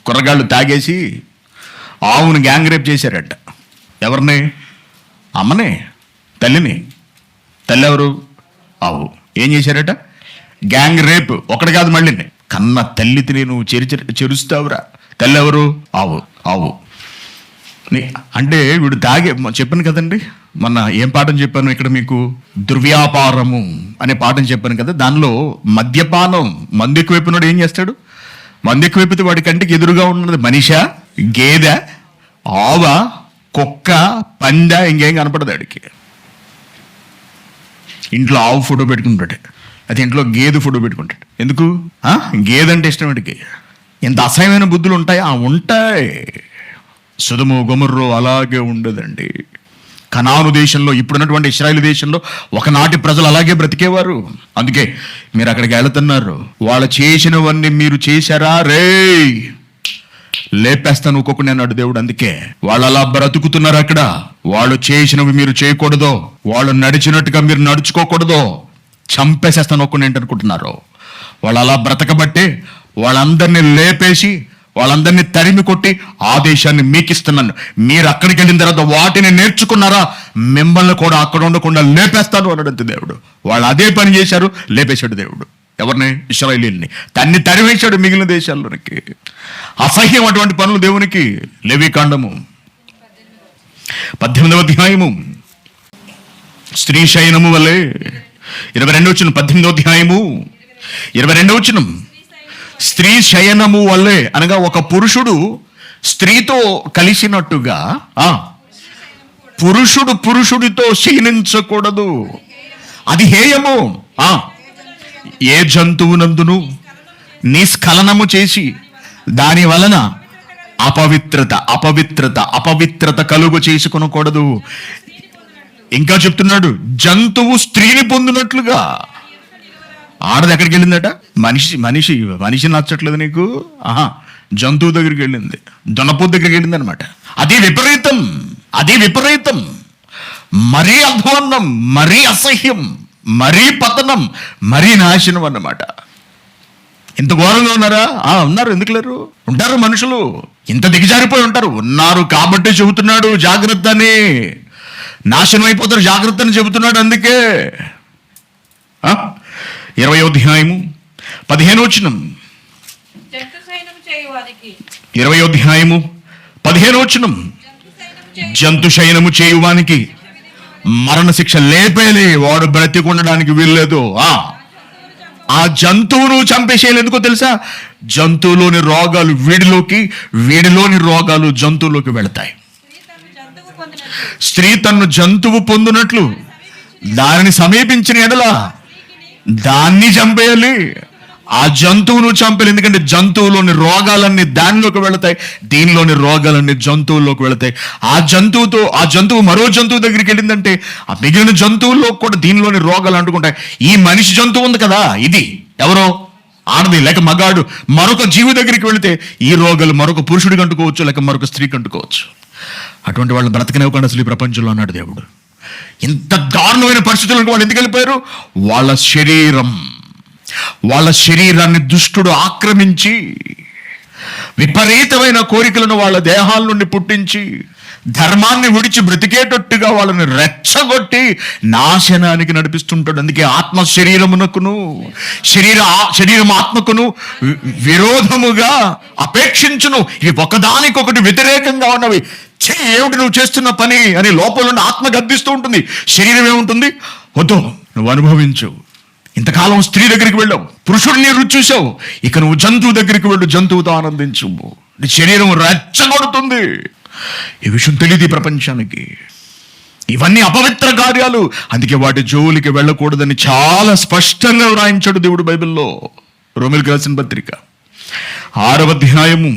కుర్రగాళ్ళు తాగేసి ఆవును గ్యాంగ్ రేప్ చేశారట. ఎవరిని? అమ్మనే, తల్లిని. తల్లి ఎవరు? ఆవు. ఏం చేశారట? Gang rape. ఒకటి కాదు, మళ్ళీ కన్న తల్లిని నువ్వు చెరుస్తావురా. తల్లి ఎవరు? ఆవు. అంటే వీడు చెప్పాను కదండి మొన్న. ఏం పాఠం చెప్పాను ఇక్కడ మీకు? దుర్వ్యాపారము అనే పాఠం చెప్పాను కదా. దానిలో మద్యపానం, మందు ఎక్కువైపోయినాడు ఏం చేస్తాడు? మందు ఎక్కువైపోతే వాడి కంటికి ఎదురుగా ఉన్నది మనిషా, గేదె, ఆవ, కుక్క, పంద, ఇంకేం కనపడదు వాడికి. ఇంట్లో ఆవు ఫోటో పెట్టుకుంటాడు, అయితే ఇంట్లో గేదె ఫోటో పెట్టుకుంటాడు. ఎందుకు? గేదె అంటే ఇష్టం వాడికి. ఎంత అసహ్యమైన బుద్ధులు ఉంటాయి. ఉంటాయి. సొదొమ గొమొర్రా అలాగే ఉండదండి. కనాను దేశంలో, ఇప్పుడున్నటువంటి ఇశ్రాయేలు దేశంలో ఒకనాటి ప్రజలు అలాగే బ్రతికేవారు. అందుకే మీరు అక్కడికి వెళుతున్నారు. వాళ్ళు చేసినవన్నీ మీరు చేశారా? లేపేస్తాను ఒక్కొక్కటి అన్నాడు దేవుడు. అందుకే వాళ్ళు అలా బ్రతుకుతున్నారు అక్కడ. వాళ్ళు చేసినవి మీరు చేయకూడదు, వాళ్ళు నడిచినట్టుగా మీరు నడుచుకోకూడదు, చంపేసేస్తాను ఒక్కని ఏంటనుకుంటున్నారు. వాళ్ళు అలా బ్రతకబట్టే వాళ్ళందరినీ లేపేసి వాళ్ళందరినీ తరిమి కొట్టి ఆ దేశాన్ని మీకు ఇస్తున్నాను. మీరు అక్కడికి వెళ్ళిన తర్వాత వాటిని నేర్చుకున్నారా? మిమ్మల్ని కూడా అక్కడ ఉండకుండా లేపేస్తాను అన్నాడు దేవుడు. వాళ్ళు అదే పని చేశారు, లేపేశాడు దేవుడు. ఎవరిని? ఇశ్రాయేలీయుల్ని. తన్ని తరివేశాడు మిగిలిన దేశాల్లోనికి. అసహ్యం అటువంటి పనులు దేవునికి. లేవీకాండము 18వ అధ్యాయము, స్త్రీ శయనము వలె 22వ వచనం. 18వ అధ్యాయము 22వ వచనం. స్త్రీ శయనము వల్లే అనగా ఒక పురుషుడు స్త్రీతో కలిసినట్టుగా పురుషుడితో శయనించకూడదు. అది హేయము. ఏ జంతువునందును నిష్కలనము చేసి దాని వలన అపవిత్రత కలుగు చేసుకొనకూడదు. ఇంకా చెప్తున్నాడు, జంతువు స్త్రీని పొందినట్లుగా. ఆడది ఎక్కడికి వెళ్ళిందట? మనిషి నచ్చట్లేదు నీకు? జంతువు దగ్గరికి వెళ్ళింది, దున్నపోతు దగ్గరికి వెళ్ళింది అనమాట. అది విపరీతం, మరీ అధ్వాన్నం, మరీ అసహ్యం, మరీ పతనం, మరీ నాశనం అన్నమాట. ఇంత ఘోరంగా ఉన్నారా? ఉన్నారు. ఎందుకు లేరు? ఉంటారు మనుషులు. ఇంత దిగజారిపోయి ఉన్నారు కాబట్టి చెబుతున్నాడు జాగ్రత్త అని. నాశనం అయిపోతారు జాగ్రత్త అని చెబుతున్నాడు. అందుకే 20వ అధ్యాయము 15వ వచనం. 20వ అధ్యాయము 15వ వచనం. జంతు శయనము చేయువానికి మరణ శిక్ష లేపేలే, వాడు బ్రతికి ఉండడానికి వీల్లేదు. ఆ జంతువును చంపేసేయాలి. ఎందుకో తెలుసా? జంతువులోని రోగాలు వీడిలోని రోగాలు జంతువులోకి వెళతాయి. స్త్రీ తన్ను జంతువు పొందునట్లు దానిని సమీపించిన ఎడల దాన్ని చంపేయాలి. ఆ జంతువును చంపేయాలి. ఎందుకంటే జంతువులోని రోగాలన్నీ దానిలోకి వెళతాయి, దీనిలోని రోగాలన్నీ జంతువుల్లోకి వెళతాయి. ఆ జంతువు మరో జంతువు దగ్గరికి వెళ్ళిందంటే ఆ మిగిలిన జంతువుల్లో కూడా దీనిలోని రోగాలు అంటుకుంటాయి. ఈ మనిషి జంతువు ఉంది కదా, ఇది ఎవరో ఆడది లేక మగాడు మరొక జీవి దగ్గరికి వెళితే ఈ రోగాలు మరొక పురుషుడికి అంటుకోవచ్చు, లేక మరొక స్త్రీకి అంటుకోవచ్చు. అటువంటి వాళ్ళని బ్రతకనివ్వకుండా అసలు ఈ ప్రపంచంలో అన్నాడు దేవుడు. ఇంత దారుణమైన పరిస్థితులకు వాళ్ళు ఎందుకు వెళ్ళిపోయారు? వాళ్ళ శరీరాన్ని దుష్టుడు ఆక్రమించి విపరీతమైన కోరికలను వాళ్ళ దేహాల నుండి పుట్టించి ధర్మాన్ని విడిచి బ్రతికేటట్టుగా వాళ్ళని రెచ్చగొట్టి నాశనానికి నడిపిస్తుంటాడు. అందుకే ఆత్మ శరీరం ఆత్మకును విరోధముగా అపేక్షించును. ఇవి ఒకదానికొకటి వ్యతిరేకంగా ఉన్నవి. ఏమిటి నువ్వు చేస్తున్న పని అని లోపల నుండి ఆత్మ గద్దిస్తూ ఉంటుంది. శరీరం ఏముంటుంది? వద్దు, నువ్వు అనుభవించు. ఇంతకాలం స్త్రీ దగ్గరికి వెళ్ళావు, పురుషుడిని రుచి చూసావు, ఇక నువ్వు జంతువు దగ్గరికి వెళ్ళు, జంతువుతో ఆనందించు. నీ శరీరం రెచ్చగొడుతుంది. ఈ విషయం తెలియదు ఈ ప్రపంచానికి. ఇవన్నీ అపవిత్ర కార్యాలు. అందుకే వాటి జోలికి వెళ్ళకూడదని చాలా స్పష్టంగా వ్రాయించాడు దేవుడు బైబిల్లో. రోమీయులకు రాసిన పత్రిక 6వ అధ్యాయము,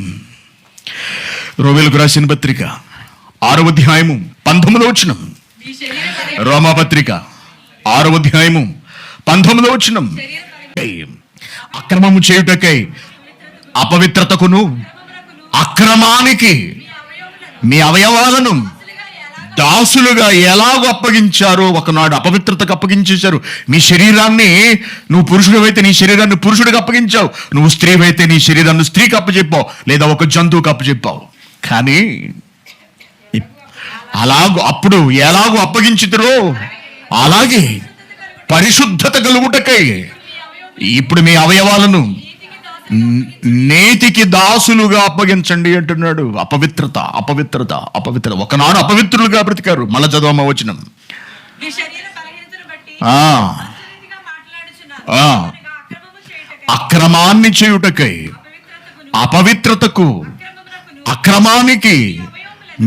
రోమీయులకు రాసిన పత్రిక 6వ అధ్యాయము 19వ వచనం. రోమాపత్రిక 6వ అధ్యాయము 19వ వచనం. అక్రమము చేయుటకై అపవిత్రతకును అక్రమానికి మీ అవయవాలను దాసులుగా ఎలాగో అప్పగించారో ఒకనాడు అపవిత్రతకు అప్పగించేశారు. మీ శరీరాన్ని, నువ్వు పురుషుడివైతే నీ శరీరాన్ని పురుషుడికి అప్పగించావు, నువ్వు స్త్రీవైతే నీ శరీరాన్ని స్త్రీకి అప్పచెప్పావు, లేదా ఒక జంతువుకి అప్పచెప్పావు. కానీ అప్పుడు ఎలాగో అప్పగించుతారో అలాగే పరిశుద్ధత కలుగుటకై ఇప్పుడు మీ అవయవాలను నేతికి దాసులుగా అప్పగించండి అంటున్నాడు. అపవిత్రత. ఒకనాడు అపవిత్రులుగా బ్రతికారు. మళ్ళా చదవమ్మ వచనం. అక్రమాన్ని చేయుటకై అపవిత్రతకు అక్రమానికి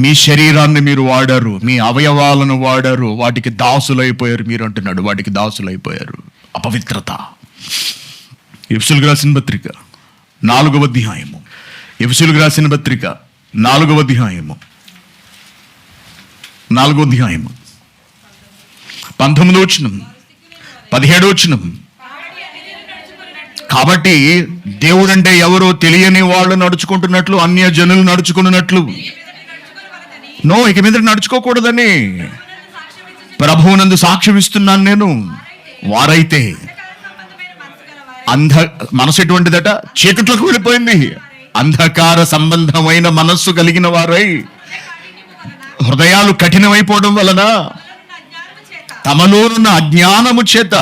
మీ శరీరాన్ని మీరు వాడారు, మీ అవయవాలను వాడారు, వాటికి దాసులైపోయారు మీరు అంటున్నాడు. వాటికి దాసులైపోయారు. అపవిత్రత. ఎఫెసీయులకు రాసిన పత్రిక 4వ అధ్యాయము. ఎఫెసీయులకు రాసిన పత్రిక 4వ అధ్యాయము 19వ వచనం 17వ వచనం. కాబట్టి దేవుడంటే ఎవరో తెలియని వాళ్ళు నడుచుకుంటున్నట్లు, అన్య జనులు నడుచుకున్నట్లు ఇక మీద నడుచుకోకూడదని ప్రభువునందు సాక్ష్యం ఇస్తున్నాను నేను. వారైతే మనసు ఎటువంటిదట? చీకట్లోకి వెళ్ళిపోయింది. అంధకార సంబంధమైన మనస్సు కలిగిన వారై హృదయాలు కఠినమైపోవడం వలన తమలోనున్న అజ్ఞానము చేత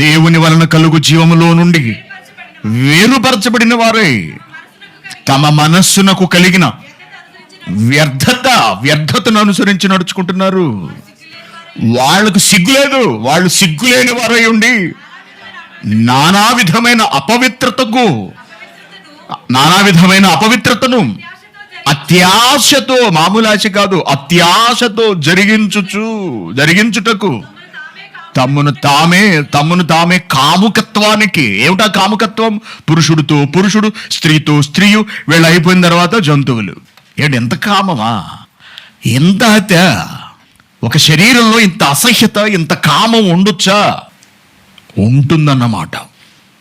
దేవుని వలన కలుగు జీవములో నుండి వేరుపరచబడిన వారై తమ మనస్సునకు కలిగిన వ్యర్థతను అనుసరించి నడుచుకుంటున్నారు. వాళ్ళకు సిగ్గులేదు. వాళ్ళు సిగ్గులేని వారై ఉండి నానా విధమైన అపవిత్రతను అత్యాశతో, మామూలు ఆశ కాదు, అత్యాశతో జరిగించుటకు తమ్మును తామే కాముకత్వానికి. ఏమిటా కాముకత్వం? పురుషుడితో పురుషుడు, స్త్రీతో స్త్రీయు, వీళ్ళు అయిపోయిన తర్వాత జంతువులు. ఎంత కామమా, ఎంత హత్య! ఒక శరీరంలో ఇంత అసహ్యత, ఇంత కామం ఉండొచ్చా? ఉంటుందన్నమాట.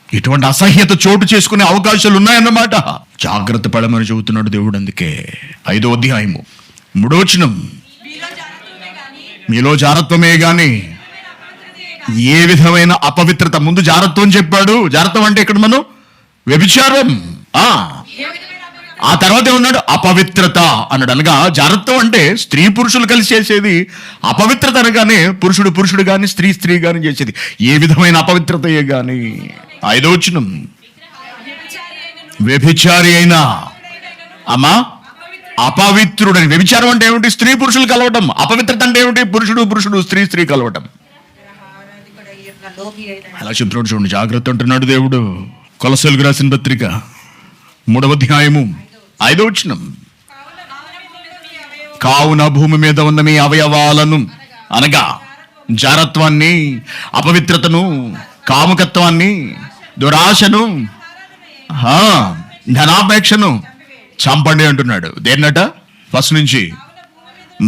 ఇటువంటి అసహ్యత చోటు చేసుకునే అవకాశాలు ఉన్నాయన్నమాట. జాగ్రత్త పడమని చెబుతున్నాడు దేవుడు. అందుకే 5వ అధ్యాయము 3వ వచనం. మీలో జారత్వమే గాని ఏ విధమైన అపవిత్రత. ముందు జారత్వం చెప్పాడు. జారత్వం అంటే ఇక్కడ మనం వ్యభిచారం. ఆ తర్వాత ఏమన్నాడు? అపవిత్రత అన్నాడు. అనగా జారత్వం అంటే స్త్రీ పురుషులు కలిసి చేసేది. అపవిత్రత అనగానే పురుషుడు గాని స్త్రీ గాని చేసేది. ఏ విధమైన అపవిత్రతయే గాని. 5వ వచనం. వ్యభిచారి అయినా అపవిత్రుడని. వ్యభిచారం అంటే ఏమిటి? స్త్రీ పురుషులు కలవటం. అపవిత్రత అంటే ఏమిటి? పురుషుడు పురుషుడు, స్త్రీ స్త్రీ కలవటం. అలా చెప్తున్నాడు చూడండి, జాగ్రత్త అంటున్నాడు దేవుడు. కొలస్సీయులకు రాసిన పత్రిక 3వ అధ్యాయము 5వ వచనం. కావున భూమి మీద ఉన్న మీ అవయవాలను, అనగా జారత్వాన్ని, అపవిత్రతను, కాముకత్వాన్ని, దురాశను, ధనాపేక్షను చంపండి అంటున్నాడు. దేన్నట? ఫస్ట్ నుంచి,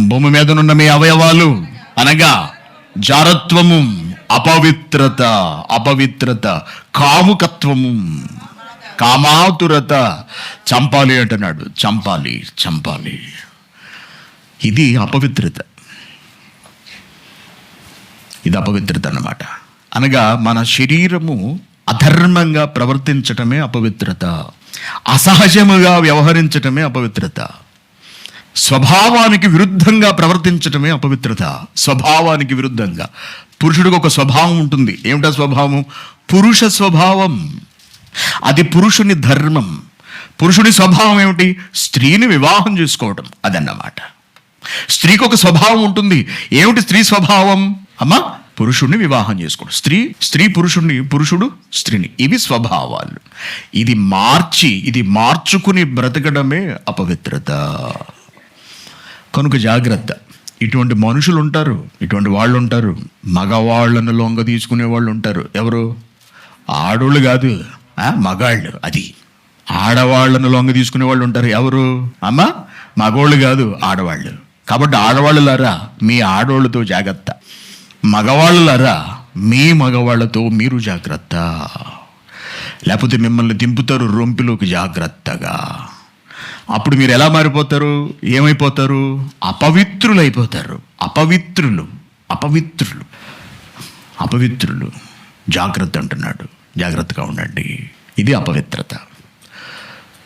భూమి మీద ఉన్న మీ అవయవాలు అనగా జారత్వము, అపవిత్రత, కాముకత్వము, కామాతురత చంపాలి అంటున్నాడు. చంపాలి. ఇది అపవిత్రత. అన్నమాట. అనగా మన శరీరము అధర్మంగా ప్రవర్తించటమే అపవిత్రత. అసహజముగా వ్యవహరించటమే అపవిత్రత. స్వభావానికి విరుద్ధంగా ప్రవర్తించటమే అపవిత్రత. స్వభావానికి విరుద్ధంగా. పురుషుడికి ఒక స్వభావం ఉంటుంది. ఏమిటా స్వభావం? పురుష స్వభావం. అది పురుషుని ధర్మం. పురుషుని స్వభావం ఏమిటి? స్త్రీని వివాహం చేసుకోవటం. అదన్నమాట. స్త్రీకి ఒక స్వభావం ఉంటుంది. ఏమిటి స్త్రీ స్వభావం? అమ్మా, పురుషుడిని వివాహం చేసుకోవడం. స్త్రీ పురుషుడిని, పురుషుడు స్త్రీని. ఇవి స్వభావాలు. ఇది మార్చుకుని బ్రతకడమే అపవిత్రత. కనుక జాగ్రత్త. ఇటువంటి మనుషులు ఉంటారు, ఇటువంటి వాళ్ళు ఉంటారు. మగవాళ్ళను లొంగ తీసుకునే వాళ్ళు ఉంటారు. ఎవరు? ఆడోళ్ళు కాదు, మగాళ్ళు. అది ఆడవాళ్ళను లొంగ తీసుకునే వాళ్ళు ఉంటారు. ఎవరు? అమ్మా, మగవాళ్ళు కాదు, ఆడవాళ్ళు. కాబట్టి ఆడవాళ్ళలారా, మీ ఆడవాళ్ళతో జాగ్రత్త. మగవాళ్ళలారా, మీ మగవాళ్ళతో మీరు జాగ్రత్త. లేకపోతే మిమ్మల్ని దింపుతారు రొంపిలోకి. జాగ్రత్తగా. అప్పుడు మీరు ఎలా మారిపోతారు? ఏమైపోతారు? అపవిత్రులైపోతారు. అపవిత్రులు. జాగ్రత్త అంటున్నాడు. జాగ్రత్తగా ఉండండి. ఇది అపవిత్రత.